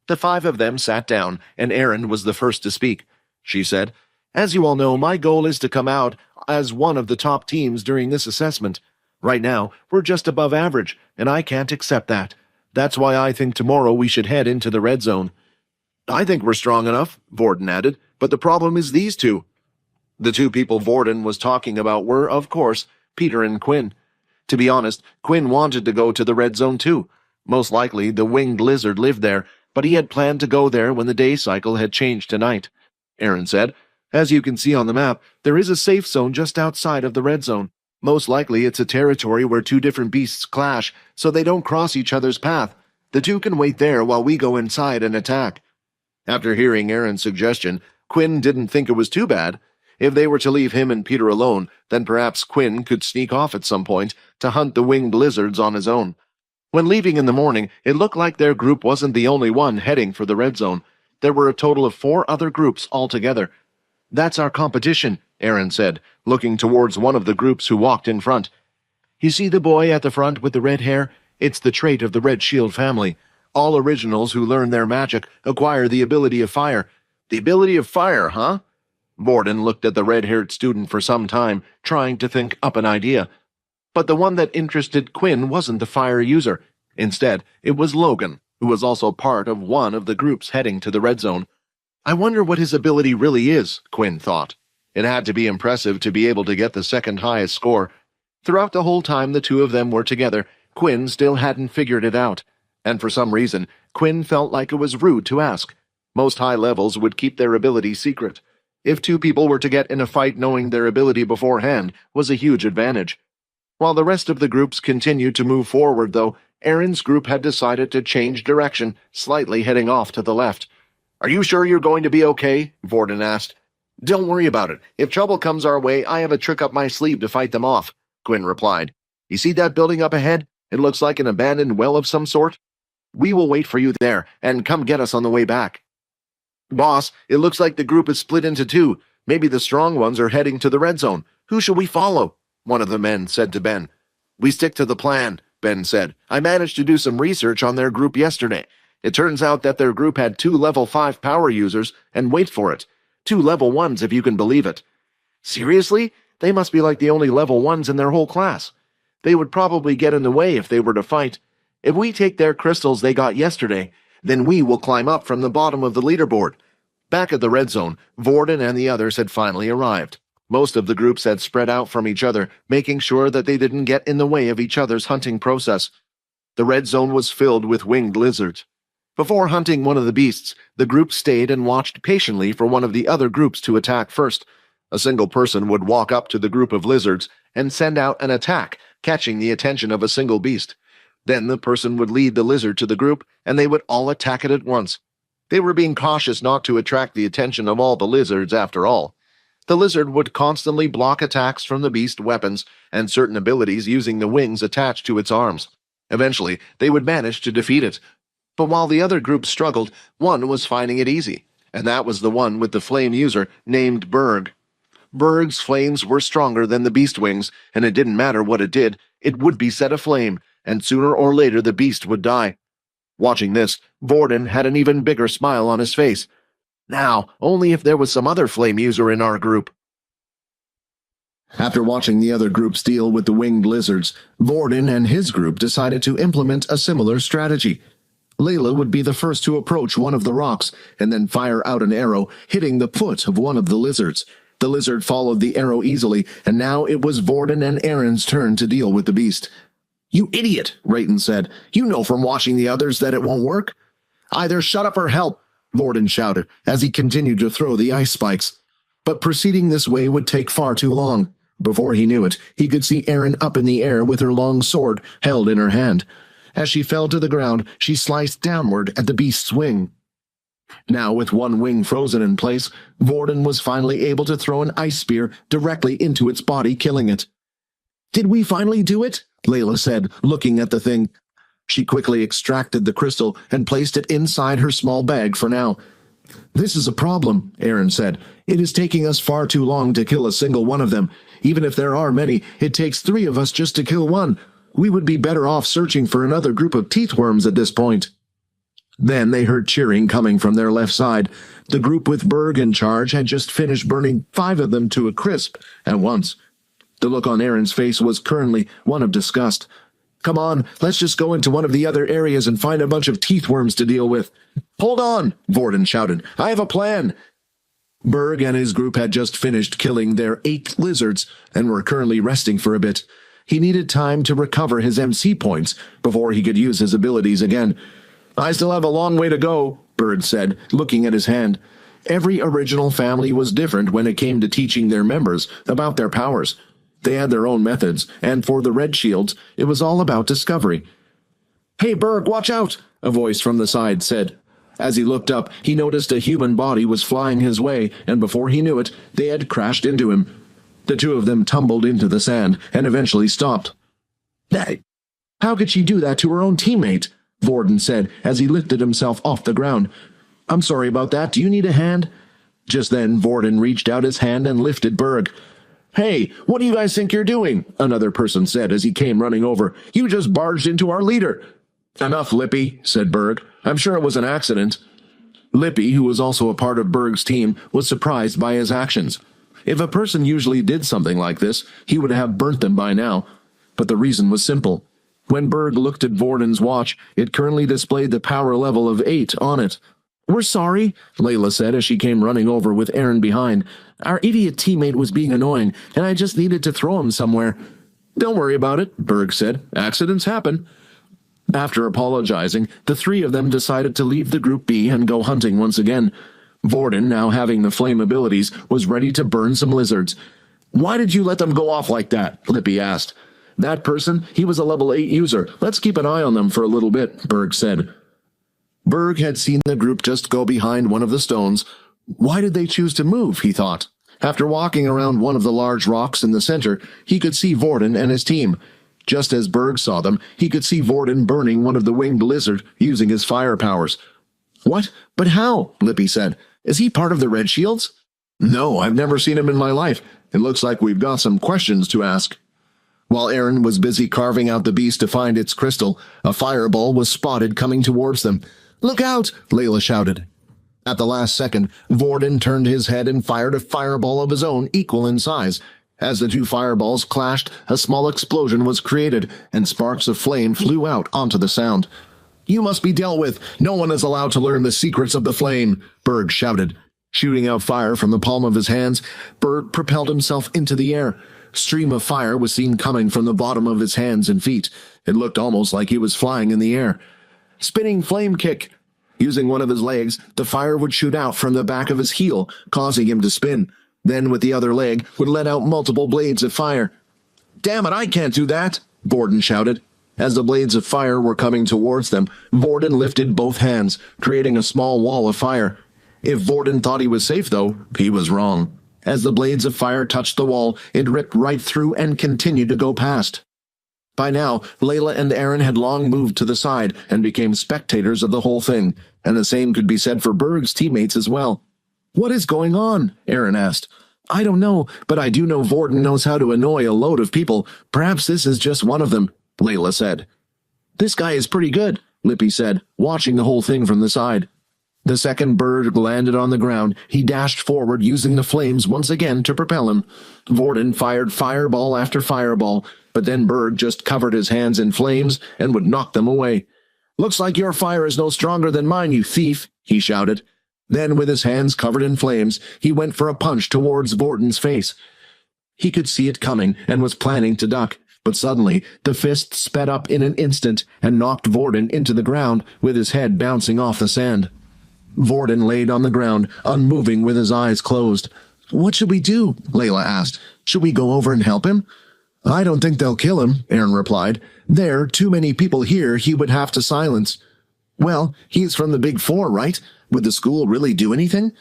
The 5 of them sat down, and Erin was the first to speak. She said, "As you all know, my goal is to come out as one of the top teams during this assessment. Right now, we're just above average, and I can't accept that. That's why I think tomorrow we should head into the red zone." "I think we're strong enough," Vorden added, "but the problem is these two." The 2 people Vorden was talking about were, of course, Peter and Quinn. To be honest, Quinn wanted to go to the red zone too. Most likely, the winged lizard lived there, but he had planned to go there when the day cycle had changed to night. Erin said, "As you can see on the map, there is a safe zone just outside of the red zone. Most likely it's a territory where 2 different beasts clash, so they don't cross each other's path. The 2 can wait there while we go inside and attack." After hearing Erin's suggestion, Quinn didn't think it was too bad. If they were to leave him and Peter alone, then perhaps Quinn could sneak off at some point to hunt the winged lizards on his own. When leaving in the morning, it looked like their group wasn't the only one heading for the red zone. There were a total of 4 other groups altogether. "That's our competition," Erin said, looking towards one of the groups who walked in front. "You see the boy at the front with the red hair? It's the trait of the Red Shield family. All originals who learn their magic acquire the ability of fire." "The ability of fire, huh?" Vorden looked at the red-haired student for some time, trying to think up an idea. But the one that interested Quinn wasn't the fire user. Instead, it was Logan, who was also part of one of the groups heading to the red zone. "I wonder what his ability really is," Quinn thought. It had to be impressive to be able to get the second highest score. Throughout the whole time the 2 of them were together, Quinn still hadn't figured it out. And for some reason, Quinn felt like it was rude to ask. Most high levels would keep their ability secret. If 2 people were to get in a fight knowing their ability beforehand was a huge advantage. While the rest of the groups continued to move forward, though, Erin's group had decided to change direction, slightly heading off to the left. "Are you sure you're going to be okay?" Vorden asked. "Don't worry about it. If trouble comes our way, I have a trick up my sleeve to fight them off," Quinn replied. "You see that building up ahead? It looks like an abandoned well of some sort. We will wait for you there, and come get us on the way back." "Boss, it looks like the group is split into 2. Maybe the strong ones are heading to the red zone. Who should we follow?" one of the men said to Ben. "We stick to the plan," Ben said. "I managed to do some research on their group yesterday. It turns out that their group had 2 level 5 power users, and wait for it, 2 level 1s if you can believe it." "Seriously? They must be like the only level 1s in their whole class. They would probably get in the way if they were to fight. If we take their crystals they got yesterday, then we will climb up from the bottom of the leaderboard." Back at the red zone, Vorden and the others had finally arrived. Most of the groups had spread out from each other, making sure that they didn't get in the way of each other's hunting process. The red zone was filled with winged lizards. Before hunting one of the beasts, the group stayed and watched patiently for one of the other groups to attack first. A single person would walk up to the group of lizards and send out an attack, catching the attention of a single beast. Then the person would lead the lizard to the group, and they would all attack it at once. They were being cautious not to attract the attention of all the lizards after all. The lizard would constantly block attacks from the beast weapons and certain abilities using the wings attached to its arms. Eventually, they would manage to defeat it. But while the other group struggled, one was finding it easy, and that was the one with the flame user named Berg. Berg's flames were stronger than the beast wings, and it didn't matter what it did, it would be set aflame, and sooner or later the beast would die. Watching this, Vorden had an even bigger smile on his face. Now, only if there was some other flame user in our group. After watching the other groups deal with the winged lizards, Vorden and his group decided to implement a similar strategy. Layla would be the first to approach one of the rocks, and then fire out an arrow, hitting the foot of one of the lizards. The lizard followed the arrow easily, and now it was Vorden and Erin's turn to deal with the beast. "You idiot," Rayton said. "You know from watching the others that it won't work." "Either shut up or help," Vorden shouted, as he continued to throw the ice spikes. But proceeding this way would take far too long. Before he knew it, he could see Erin up in the air with her long sword held in her hand. As she fell to the ground, she sliced downward at the beast's wing. Now, with one wing frozen in place, Vorden was finally able to throw an ice spear directly into its body, killing it. "Did we finally do it?" Layla said, looking at the thing. She quickly extracted the crystal and placed it inside her small bag for now. "This is a problem," Erin said. "It is taking us far too long to kill a single one of them. Even if there are many, it takes 3 of us just to kill one. We would be better off searching for another group of teethworms at this point." Then they heard cheering coming from their left side. The group with Berg in charge had just finished burning 5 of them to a crisp at once. The look on Erin's face was currently one of disgust. "Come on, let's just go into one of the other areas and find a bunch of teethworms to deal with." "Hold on," Vorden shouted. "I have a plan." Berg and his group had just finished killing their 8 lizards and were currently resting for a bit. He needed time to recover his MC points before he could use his abilities again. "I still have a long way to go," Berg said, looking at his hand. Every original family was different when it came to teaching their members about their powers. They had their own methods, and for the Red Shields, it was all about discovery. "Hey, Berg, watch out!" a voice from the side said. As he looked up, he noticed a human body was flying his way, and before he knew it, they had crashed into him. The 2 of them tumbled into the sand and eventually stopped. "Hey, how could she do that to her own teammate?" Vorden said as he lifted himself off the ground. "I'm sorry about that. Do you need a hand?" Just then, Vorden reached out his hand and lifted Berg. "Hey, what do you guys think you're doing?" another person said as he came running over. "You just barged into our leader." "Enough, Lippy," said Berg. "I'm sure it was an accident." Lippy, who was also a part of Berg's team, was surprised by his actions. If a person usually did something like this, he would have burnt them by now. But the reason was simple. When Berg looked at Vorden's watch, it currently displayed the power level of 8 on it. "We're sorry," Layla said as she came running over with Erin behind. "Our idiot teammate was being annoying, and I just needed to throw him somewhere." "Don't worry about it," Berg said. "Accidents happen." After apologizing, the 3 of them decided to leave the group be and go hunting once again. Vorden, now having the flame abilities, was ready to burn some lizards. "Why did you let them go off like that?" Lippy asked. "That person, he was a level 8 user. Let's keep an eye on them for a little bit," Berg said. Berg had seen the group just go behind one of the stones. Why did they choose to move, he thought. After walking around one of the large rocks in the center, he could see Vorden and his team. Just as Berg saw them, he could see Vorden burning one of the winged lizard using his fire powers. "What? But how?" Lippy said. "Is he part of the Red Shields?" "No, I've never seen him in my life. It looks like we've got some questions to ask." While Erin was busy carving out the beast to find its crystal, a fireball was spotted coming towards them. "Look out!" Layla shouted. At the last second, Vorden turned his head and fired a fireball of his own equal in size. As the 2 fireballs clashed, a small explosion was created, and sparks of flame flew out onto the sound. "You must be dealt with. No one is allowed to learn the secrets of the flame," Berg shouted. Shooting out fire from the palm of his hands, Berg propelled himself into the air. A stream of fire was seen coming from the bottom of his hands and feet. It looked almost like he was flying in the air. Spinning flame kick. Using one of his legs, the fire would shoot out from the back of his heel, causing him to spin. Then, with the other leg, would let out multiple blades of fire. "Damn it, I can't do that!" Vorden shouted. As the blades of fire were coming towards them, Vorden lifted both hands, creating a small wall of fire. If Vorden thought he was safe, though, he was wrong. As the blades of fire touched the wall, it ripped right through and continued to go past. By now, Layla and Erin had long moved to the side and became spectators of the whole thing, and the same could be said for Berg's teammates as well. "What is going on?" Erin asked. "I don't know, but I do know Vorden knows how to annoy a load of people. Perhaps this is just one of them," Layla said. "This guy is pretty good," Lippy said, watching the whole thing from the side. The second bird landed on the ground. He dashed forward using the flames once again to propel him. Vorden fired fireball after fireball, but then Berg just covered his hands in flames and would knock them away. "Looks like your fire is no stronger than mine, you thief," he shouted. Then, with his hands covered in flames, he went for a punch towards Vorden's face. He could see it coming and was planning to duck, but suddenly the fist sped up in an instant and knocked Vorden into the ground with his head bouncing off the sand. Vorden laid on the ground, unmoving with his eyes closed. "What should we do?" Layla asked. "Should we go over and help him?" "I don't think they'll kill him," Aaron replied. "There are too many people here he would have to silence." "Well, he's from the Big Four, right? Would the school really do anything?"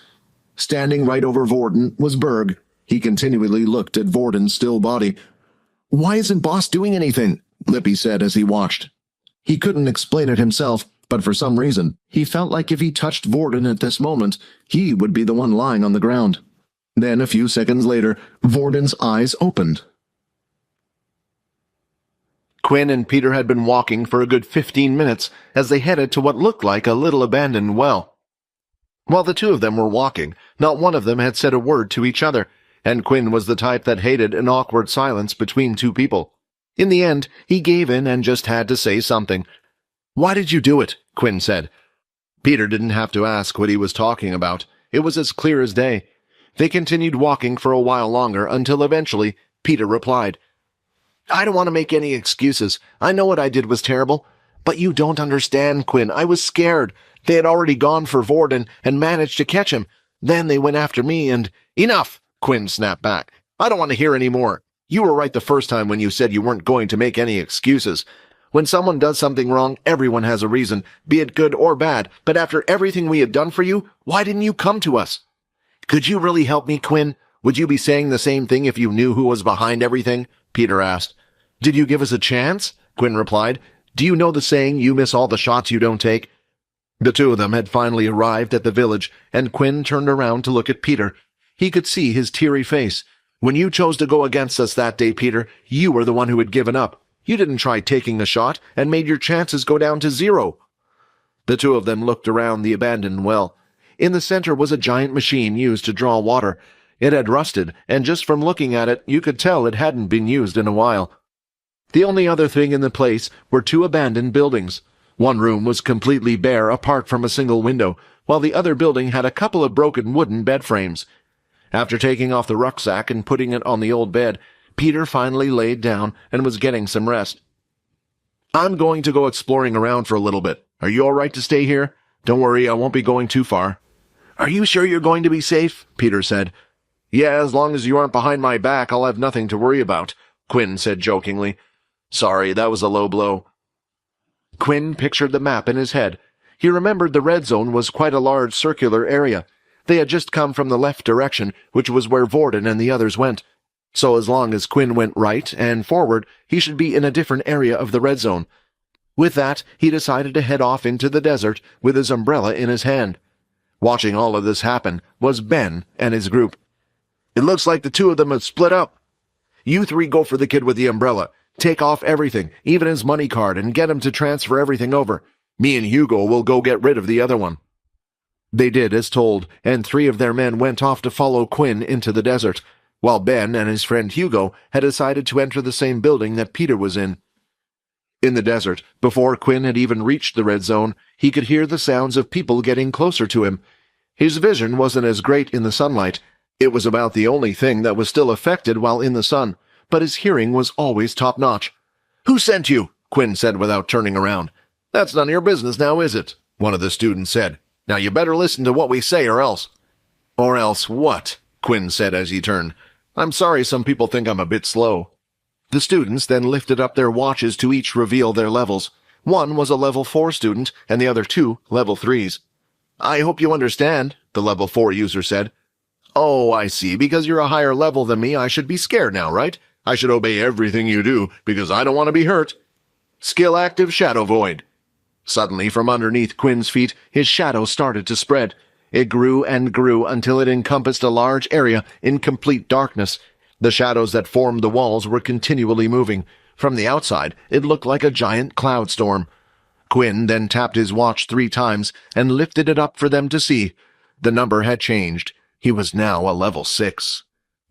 Standing right over Vorden was Berg. He continually looked at Vorden's still body. "Why isn't Boss doing anything?" Lippy said as he watched. He couldn't explain it himself, but for some reason, he felt like if he touched Vorden at this moment, he would be the one lying on the ground. Then, a few seconds later, Vorden's eyes opened. Quinn and Peter had been walking for a good 15 minutes as they headed to what looked like a little abandoned well. While the two of them were walking, not one of them had said a word to each other, and Quinn was the type that hated an awkward silence between two people. In the end, he gave in and just had to say something. "Why did you do it?" Quinn said. Peter didn't have to ask what he was talking about. It was as clear as day. They continued walking for a while longer until eventually Peter replied, "I don't want to make any excuses. I know what I did was terrible. But you don't understand, Quinn. I was scared. They had already gone for Vorden and managed to catch him. Then they went after me and—" "Enough!" Quinn snapped back. "I don't want to hear any more. You were right the first time when you said you weren't going to make any excuses. When someone does something wrong, everyone has a reason, be it good or bad. But after everything we had done for you, why didn't you come to us?" "Could you really help me, Quinn? Would you be saying the same thing if you knew who was behind everything?" Peter asked. "Did you give us a chance?" Quinn replied. "Do you know the saying, you miss all the shots you don't take?" The two of them had finally arrived at the village, and Quinn turned around to look at Peter. He could see his teary face. "When you chose to go against us that day, Peter, you were the one who had given up. You didn't try taking a shot and made your chances go down to 0. The two of them looked around the abandoned well. In the center was a giant machine used to draw water. It had rusted, and just from looking at it, you could tell it hadn't been used in a while. The only other thing in the place were 2 abandoned buildings. One room was completely bare apart from a single window, while the other building had a couple of broken wooden bed frames. After taking off the rucksack and putting it on the old bed, Peter finally laid down and was getting some rest. "I'm going to go exploring around for a little bit. Are you all right to stay here? Don't worry, I won't be going too far." "Are you sure you're going to be safe?" Peter said. "Yeah, as long as you aren't behind my back, I'll have nothing to worry about," Quinn said jokingly. "Sorry, that was a low blow." Quinn pictured the map in his head. He remembered the red zone was quite a large circular area. They had just come from the left direction, which was where Vorden and the others went. So as long as Quinn went right and forward, he should be in a different area of the red zone. With that, he decided to head off into the desert with his umbrella in his hand. Watching all of this happen was Ben and his group. "It looks like the two of them have split up. You 3 go for the kid with the umbrella. Take off everything, even his money card, and get him to transfer everything over. Me and Hugo will go get rid of the other one." They did as told, and 3 of their men went off to follow Quinn into the desert, while Ben and his friend Hugo had decided to enter the same building that Peter was in. In the desert, before Quinn had even reached the red zone, he could hear the sounds of people getting closer to him. His vision wasn't as great in the sunlight. It was about the only thing that was still affected while in the sun, but his hearing was always top-notch. "Who sent you?" Quinn said without turning around. "That's none of your business now, is it?" one of the students said. "Now you better listen to what we say or else—" "Or else what?" Quinn said as he turned. "I'm sorry some people think I'm a bit slow." The students then lifted up their watches to each reveal their levels. One was a level 4 student, and the other 2 level 3s. "I hope you understand," the level 4 user said. "Oh, I see. Because you're a higher level than me, I should be scared now, right? I should obey everything you do, because I don't want to be hurt." "Skill active Shadow Void." Suddenly, from underneath Quinn's feet, his shadow started to spread. It grew and grew until it encompassed a large area in complete darkness. The shadows that formed the walls were continually moving. From the outside, it looked like a giant cloud storm. Quinn then tapped his watch 3 times and lifted it up for them to see. The number had changed. He was now a level 6.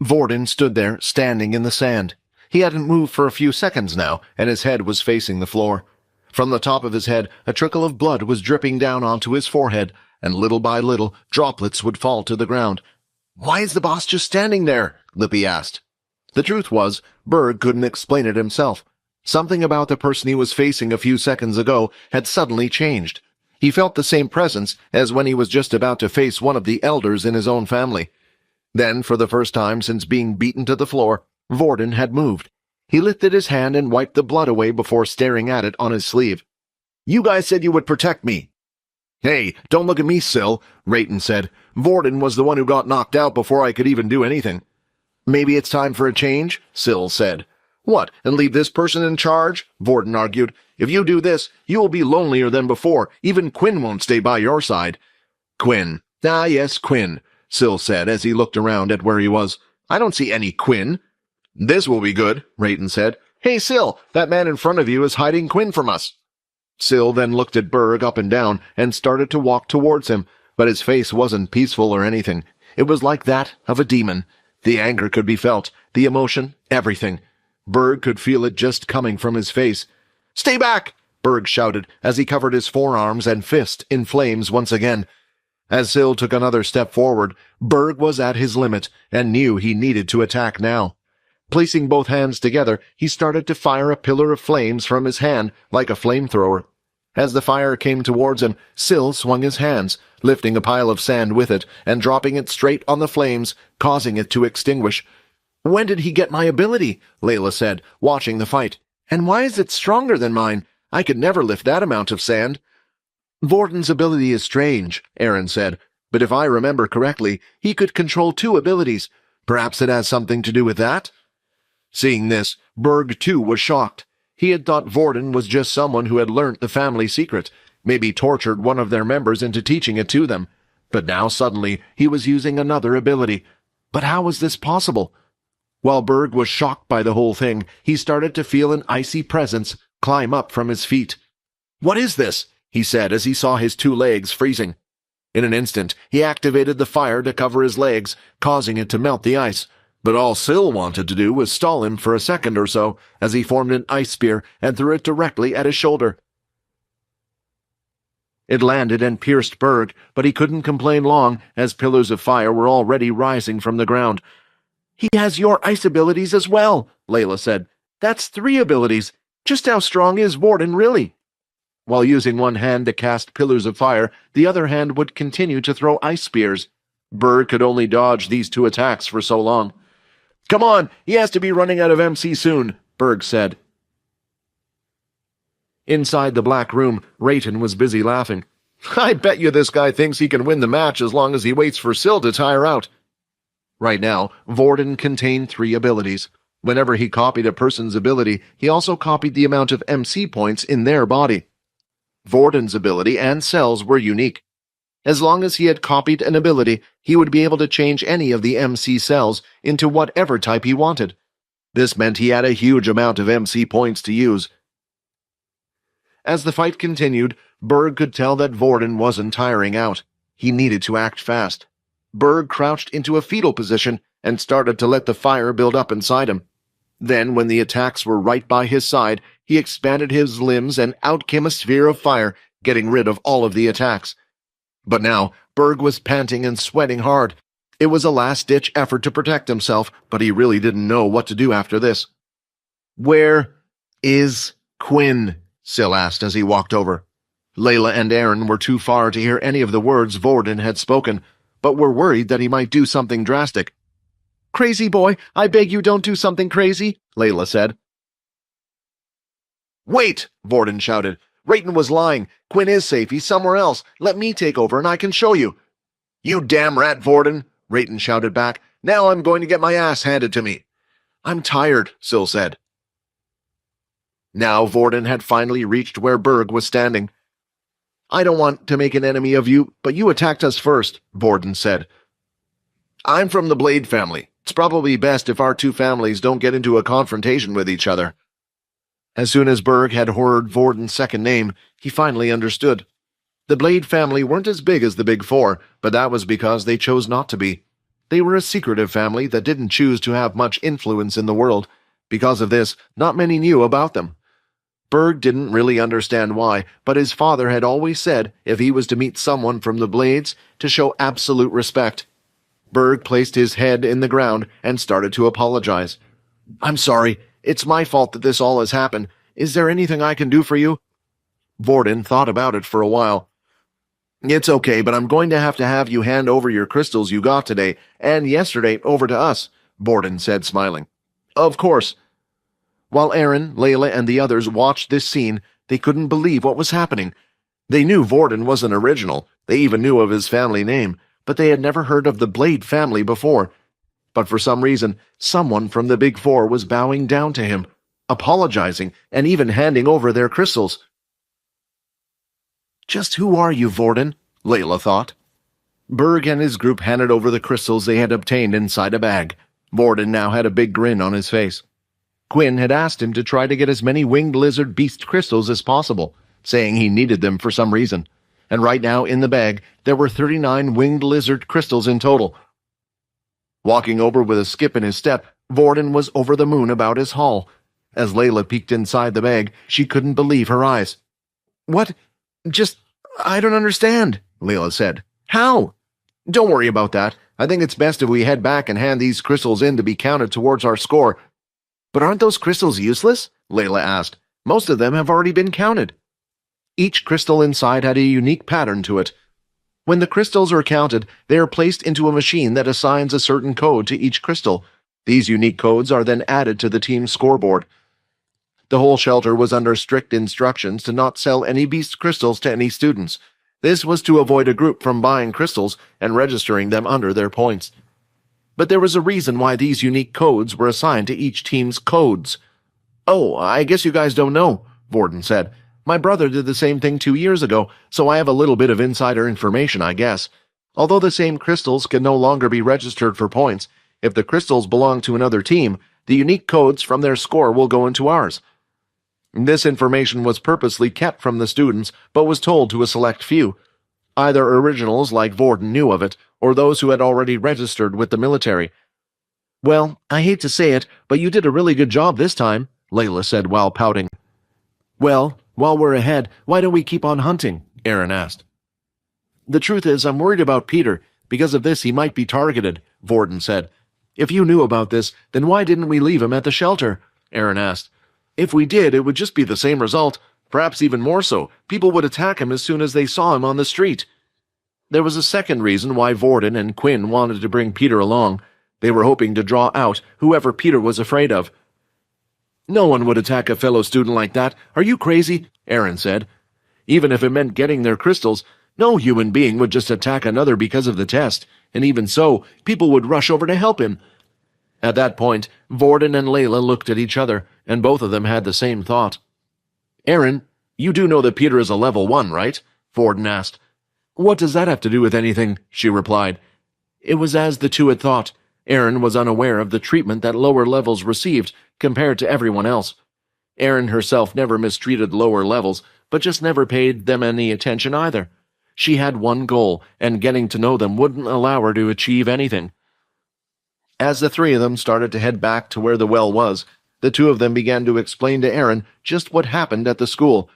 Vorden stood there, standing in the sand. He hadn't moved for a few seconds now, and his head was facing the floor. From the top of his head, a trickle of blood was dripping down onto his forehead, and little by little, droplets would fall to the ground. "Why is the boss just standing there?" Lippy asked. The truth was, Berg couldn't explain it himself. Something about the person he was facing a few seconds ago had suddenly changed. He felt the same presence as when he was just about to face one of the elders in his own family. Then, for the first time since being beaten to the floor, Vorden had moved. He lifted his hand and wiped the blood away before staring at it on his sleeve. "You guys said you would protect me." "Hey, don't look at me, Syl," Rayton said. "Vorden was the one who got knocked out before I could even do anything." "Maybe it's time for a change," Syl said. "What, and leave this person in charge?" Vorden argued. "If you do this, you will be lonelier than before. Even Quinn won't stay by your side." "Quinn. Ah, yes, Quinn," Syl said as he looked around at where he was. "I don't see any Quinn." "This will be good," Rayton said. "Hey, Syl, that man in front of you is hiding Quinn from us." Syl then looked at Berg up and down and started to walk towards him, but his face wasn't peaceful or anything. It was like that of a demon. The anger could be felt, the emotion, everything. Berg could feel it just coming from his face. "Stay back!" Berg shouted as he covered his forearms and fist in flames once again. As Syl took another step forward, Berg was at his limit and knew he needed to attack now. Placing both hands together, he started to fire a pillar of flames from his hand like a flamethrower. As the fire came towards him, Syl swung his hands, lifting a pile of sand with it and dropping it straight on the flames, causing it to extinguish. "When did he get my ability?" Layla said, watching the fight. "And why is it stronger than mine? I could never lift that amount of sand." "Vorden's ability is strange," Aaron said, "but if I remember correctly, he could control 2 abilities. Perhaps it has something to do with that?" Seeing this, Berg too was shocked. He had thought Vorden was just someone who had learnt the family secret, maybe tortured one of their members into teaching it to them. But now suddenly he was using another ability. But how was this possible? While Berg was shocked by the whole thing, he started to feel an icy presence climb up from his feet. "What is this?" he said as he saw his 2 legs freezing. In an instant, he activated the fire to cover his legs, causing it to melt the ice. But all Syl wanted to do was stall him for a second or so as he formed an ice spear and threw it directly at his shoulder. It landed and pierced Berg, but he couldn't complain long as pillars of fire were already rising from the ground. "He has your ice abilities as well," Layla said. "That's 3 abilities. Just how strong is Vorden really?" While using one hand to cast pillars of fire, the other hand would continue to throw ice spears. Berg could only dodge these 2 attacks for so long. "Come on, he has to be running out of MC soon," Berg said. Inside the black room, Rayton was busy laughing. "I bet you this guy thinks he can win the match as long as he waits for Syl to tire out." Right now, Vorden contained 3 abilities. Whenever he copied a person's ability, he also copied the amount of MC points in their body. Vorden's ability and cells were unique. As long as he had copied an ability, he would be able to change any of the MC cells into whatever type he wanted. This meant he had a huge amount of MC points to use. As the fight continued, Berg could tell that Vorden wasn't tiring out. He needed to act fast. Berg crouched into a fetal position and started to let the fire build up inside him. Then, when the attacks were right by his side, he expanded his limbs and out came a sphere of fire, getting rid of all of the attacks. But now, Berg was panting and sweating hard. It was a last-ditch effort to protect himself, but he really didn't know what to do after this. "Where is Quinn?" Syl asked as he walked over. Layla and Aaron were too far to hear any of the words Vorden had spoken, but were worried that he might do something drastic. "Crazy boy, I beg you don't do something crazy," Layla said. "Wait!" Vorden shouted. "Rayton was lying. Quinn is safe. He's somewhere else. Let me take over and I can show you." "You damn rat, Vorden!" Rayton shouted back. "Now I'm going to get my ass handed to me." "I'm tired," Syl said. Now Vorden had finally reached where Berg was standing. "I don't want to make an enemy of you, but you attacked us first," Vorden said. "I'm from the Blade family. It's probably best if our 2 families don't get into a confrontation with each other." As soon as Berg had heard Vorden's second name, he finally understood. The Blade family weren't as big as the Big Four, but that was because they chose not to be. They were a secretive family that didn't choose to have much influence in the world. Because of this, not many knew about them. Berg didn't really understand why, but his father had always said if he was to meet someone from the Blades, to show absolute respect. Berg placed his head in the ground and started to apologize. "I'm sorry. It's my fault that this all has happened. Is there anything I can do for you?" Vorden thought about it for a while. It's okay, but I'm going to have you hand over your crystals you got today and yesterday over to us, Vorden said, smiling. Of course. While Aaron, Layla, and the others watched this scene, they couldn't believe what was happening. They knew Vorden was an original, they even knew of his family name, but they had never heard of the Blade family before. But for some reason, someone from the Big Four was bowing down to him, apologizing, and even handing over their crystals. Just who are you, Vorden? Layla thought. Berg and his group handed over the crystals they had obtained inside a bag. Vorden now had a big grin on his face. Quinn had asked him to try to get as many winged lizard beast crystals as possible, saying he needed them for some reason. And right now, in the bag, there were 39 winged lizard crystals in total. Walking over with a skip in his step, Vorden was over the moon about his haul. As Layla peeked inside the bag, she couldn't believe her eyes. What? I don't understand, Layla said. How? Don't worry about that. I think it's best if we head back and hand these crystals in to be counted towards our score. But aren't those crystals useless? Layla asked. Most of them have already been counted. Each crystal inside had a unique pattern to it. When the crystals are counted, they are placed into a machine that assigns a certain code to each crystal. These unique codes are then added to the team's scoreboard. The whole shelter was under strict instructions to not sell any beast crystals to any students. This was to avoid a group from buying crystals and registering them under their points. But there was a reason why these unique codes were assigned to each team's codes. Oh, I guess you guys don't know, Vorden said. My brother did the same thing 2 years ago, so I have a little bit of insider information, I guess. Although the same crystals can no longer be registered for points, if the crystals belong to another team, the unique codes from their score will go into ours. This information was purposely kept from the students, but was told to a select few. Either originals like Vorden knew of it, or those who had already registered with the military. Well, I hate to say it, but you did a really good job this time, Layla said while pouting. Well, while we're ahead, why don't we keep on hunting? Aaron asked. The truth is, I'm worried about Peter. Because of this, he might be targeted, Vorden said. If you knew about this, then why didn't we leave him at the shelter? Aaron asked. If we did, it would just be the same result. Perhaps even more so. People would attack him as soon as they saw him on the street. There was a second reason why Vorden and Quinn wanted to bring Peter along. They were hoping to draw out whoever Peter was afraid of. No one would attack a fellow student like that. Are you crazy? Aaron said. Even if it meant getting their crystals, no human being would just attack another because of the test. And even so, people would rush over to help him. At that point, Vorden and Layla looked at each other, and both of them had the same thought. Aaron, you do know that Peter is a level 1, right? Vorden asked. What does that have to do with anything? She replied. It was as the two had thought. Aaron was unaware of the treatment that lower levels received compared to everyone else. Aaron herself never mistreated lower levels, but just never paid them any attention either. She had one goal, and getting to know them wouldn't allow her to achieve anything. As the three of them started to head back to where the well was, the two of them began to explain to Aaron just what happened at the school.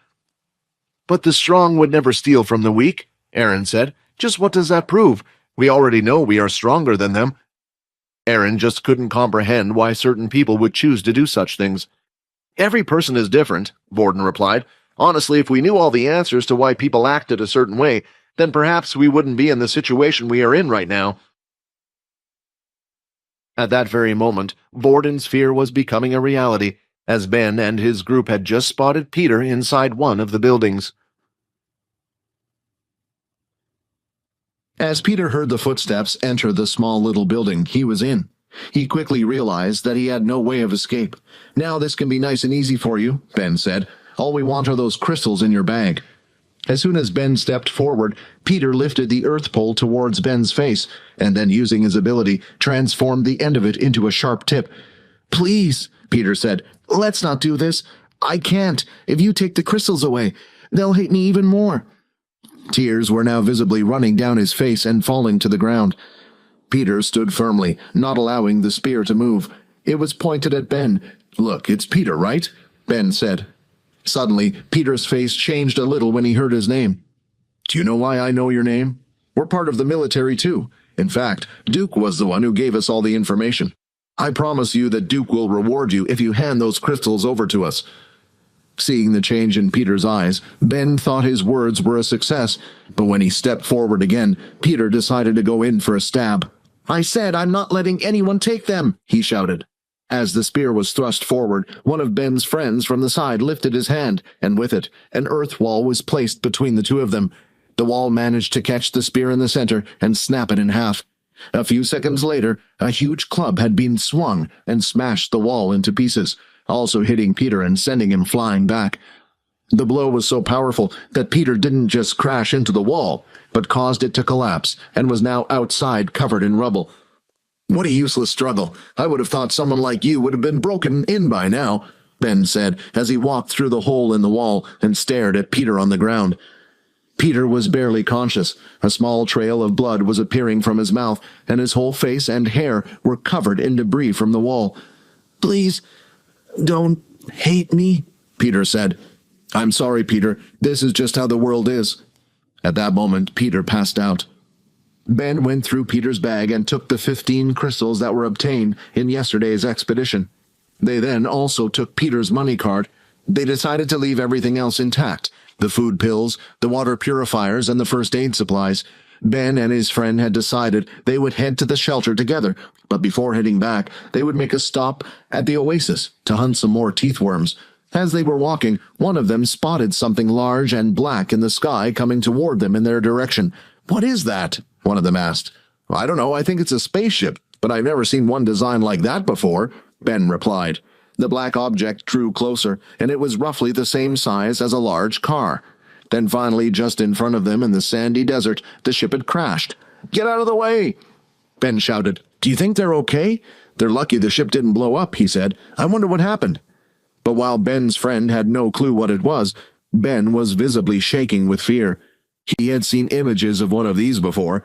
But the strong would never steal from the weak, Aaron said. Just what does that prove? We already know we are stronger than them. Aaron just couldn't comprehend why certain people would choose to do such things. Every person is different, Vorden replied. Honestly, if we knew all the answers to why people acted a certain way, then perhaps we wouldn't be in the situation we are in right now. At that very moment, Vorden's fear was becoming a reality, as Ben and his group had just spotted Peter inside one of the buildings. As Peter heard the footsteps enter the small little building he was in, he quickly realized that he had no way of escape. Now this can be nice and easy for you, Ben said. All we want are those crystals in your bag. As soon as Ben stepped forward, Peter lifted the earth pole towards Ben's face, and then using his ability, transformed the end of it into a sharp tip. Please, Peter said, let's not do this. I can't. If you take the crystals away, they'll hate me even more. Tears were now visibly running down his face and falling to the ground. Peter stood firmly, not allowing the spear to move. It was pointed at Ben. Look, it's Peter, right? Ben said. Suddenly, Peter's face changed a little when he heard his name. Do you know why I know your name? We're part of the military, too. In fact, Duke was the one who gave us all the information. I promise you that Duke will reward you if you hand those crystals over to us. Seeing the change in Peter's eyes, Ben thought his words were a success, but when he stepped forward again, Peter decided to go in for a stab. "I said I'm not letting anyone take them," he shouted. As the spear was thrust forward, one of Ben's friends from the side lifted his hand, and with it, an earth wall was placed between the two of them. The wall managed to catch the spear in the center and snap it in half. A few seconds later, a huge club had been swung and smashed the wall into pieces, also hitting Peter and sending him flying back. The blow was so powerful that Peter didn't just crash into the wall, but caused it to collapse and was now outside covered in rubble. "What a useless struggle. I would have thought someone like you would have been broken in by now," Ben said as he walked through the hole in the wall and stared at Peter on the ground. Peter was barely conscious. A small trail of blood was appearing from his mouth, and his whole face and hair were covered in debris from the wall. "Please, don't hate me," Peter said. "I'm sorry, Peter. This is just how the world is." At that moment, Peter passed out. Ben went through Peter's bag and took the 15 crystals that were obtained in yesterday's expedition. They then also took Peter's money card. They decided to leave everything else intact: the food pills, the water purifiers, and the first aid supplies. Ben and his friend had decided they would head to the shelter together, but before heading back, they would make a stop at the oasis to hunt some more teethworms. As they were walking, one of them spotted something large and black in the sky coming toward them in their direction. "What is that?" one of them asked. "I don't know, I think it's a spaceship, but I've never seen one designed like that before," Ben replied. The black object drew closer, and it was roughly the same size as a large car. Then finally, just in front of them in the sandy desert, the ship had crashed. "Get out of the way!" Ben shouted. "Do you think they're okay?" "They're lucky the ship didn't blow up," he said. "I wonder what happened." But while Ben's friend had no clue what it was, Ben was visibly shaking with fear. He had seen images of one of these before.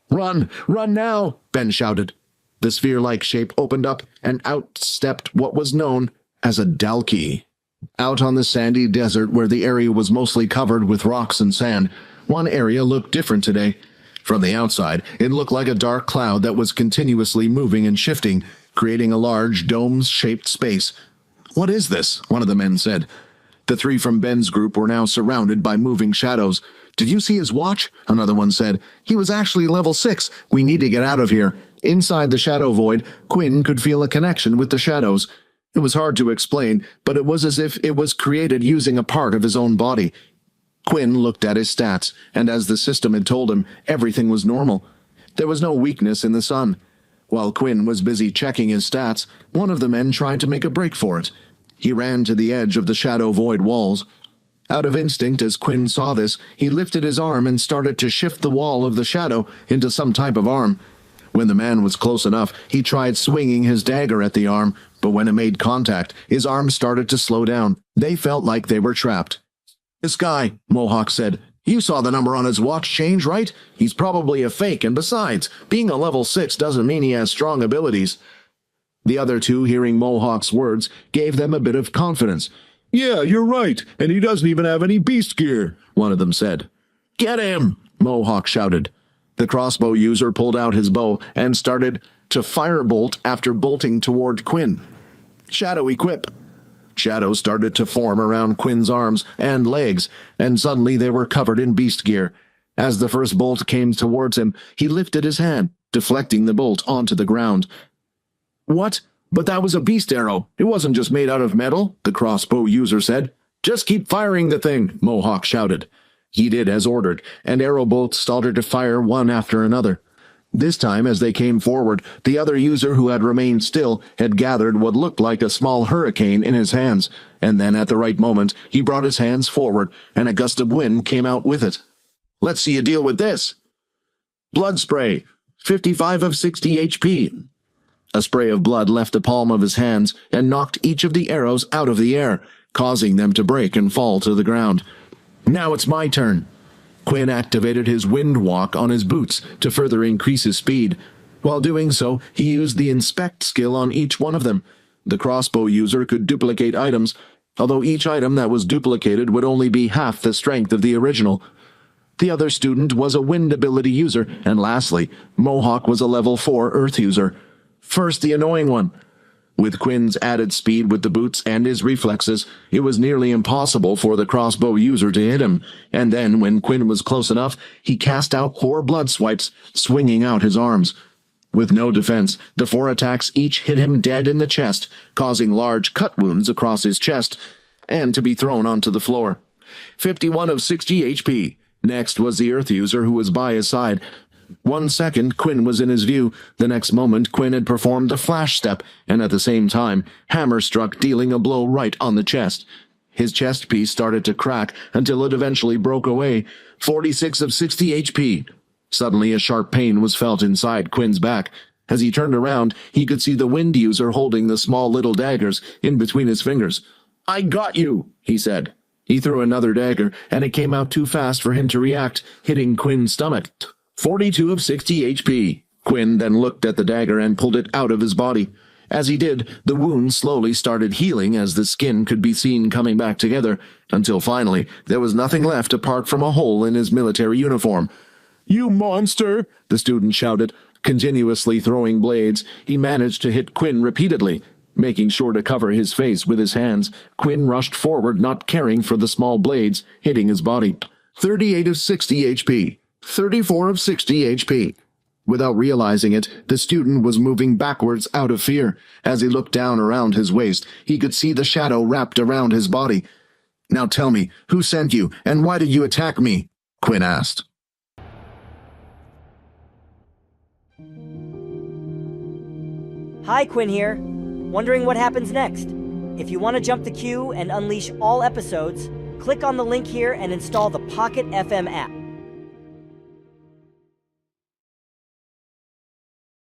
"Run! Run now!" Ben shouted. The sphere-like shape opened up, and out stepped what was known as a Dalki. Out on the sandy desert where the area was mostly covered with rocks and sand, one area looked different today. From the outside, it looked like a dark cloud that was continuously moving and shifting, creating a large dome-shaped space. "What is this?" one of the men said. The three from Ben's group were now surrounded by moving shadows. "Did you see his watch?" another one said. "He was actually level 6. We need to get out of here." Inside the shadow void, Quinn could feel a connection with the shadows. It was hard to explain, but it was as if it was created using a part of his own body. Quinn looked at his stats, and as the system had told him, everything was normal. There was no weakness in the sun. While Quinn was busy checking his stats, one of the men tried to make a break for it. He ran to the edge of the shadow void walls. Out of instinct, as Quinn saw this, he lifted his arm and started to shift the wall of the shadow into some type of arm. When the man was close enough, he tried swinging his dagger at the arm, but when it made contact, his arm started to slow down. They felt like they were trapped. "This guy," Mohawk said. "You saw the number on his watch change, right? He's probably a fake, and besides, being a level 6 doesn't mean he has strong abilities." The other two, hearing Mohawk's words, gave them a bit of confidence. "Yeah, you're right, and he doesn't even have any beast gear," one of them said. "Get him!" Mohawk shouted. The crossbow user pulled out his bow and started to firebolt after bolting toward Quinn. "Shadow equip." Shadows started to form around Quinn's arms and legs, and suddenly they were covered in beast gear. As the first bolt came towards him, he lifted his hand, deflecting the bolt onto the ground. "What? But that was a beast arrow. It wasn't just made out of metal," the crossbow user said. "Just keep firing the thing," Mohawk shouted. He did as ordered, and arrow bolts started to fire one after another. This time, as they came forward, the other user who had remained still had gathered what looked like a small hurricane in his hands, and then at the right moment, he brought his hands forward, and a gust of wind came out with it. "Let's see you deal with this." "Blood spray, 55 of 60 HP. A spray of blood left the palm of his hands and knocked each of the arrows out of the air, causing them to break and fall to the ground. "Now it's my turn." Quinn activated his wind walk on his boots to further increase his speed. While doing so, he used the inspect skill on each one of them. The crossbow user could duplicate items, although each item that was duplicated would only be half the strength of the original. The other student was a wind ability user, and lastly, Mohawk was a level 4 earth user. First, the annoying one. With Quinn's added speed with the boots and his reflexes, it was nearly impossible for the crossbow user to hit him, and then when Quinn was close enough, he cast out 4 blood swipes, swinging out his arms. With no defense, the 4 attacks each hit him dead in the chest, causing large cut wounds across his chest, and to be thrown onto the floor. 51 of 60 HP. Next was the Earth user who was by his side. 1 second, Quinn was in his view. The next moment, Quinn had performed a flash step, and at the same time, hammer struck, dealing a blow right on the chest. His chest piece started to crack until it eventually broke away. 46 of 60 HP. Suddenly, a sharp pain was felt inside Quinn's back. As he turned around, he could see the wind user holding the small little daggers in between his fingers. "I got you," he said. He threw another dagger, and it came out too fast for him to react, hitting Quinn's stomach. 42 of 60 HP. Quinn then looked at the dagger and pulled it out of his body. As he did, the wound slowly started healing as the skin could be seen coming back together, until finally there was nothing left apart from a hole in his military uniform. "You monster!" the student shouted. Continuously throwing blades, he managed to hit Quinn repeatedly. Making sure to cover his face with his hands, Quinn rushed forward, not caring for the small blades hitting his body. 38 of 60 HP. 34 of 60 HP. Without realizing it, the student was moving backwards out of fear. As he looked down around his waist, he could see the shadow wrapped around his body. "Now tell me, who sent you, and why did you attack me?" Quinn asked. Hi, Quinn here. Wondering what happens next? If you want to jump the queue and unleash all episodes, click on the link here and install the Pocket FM app.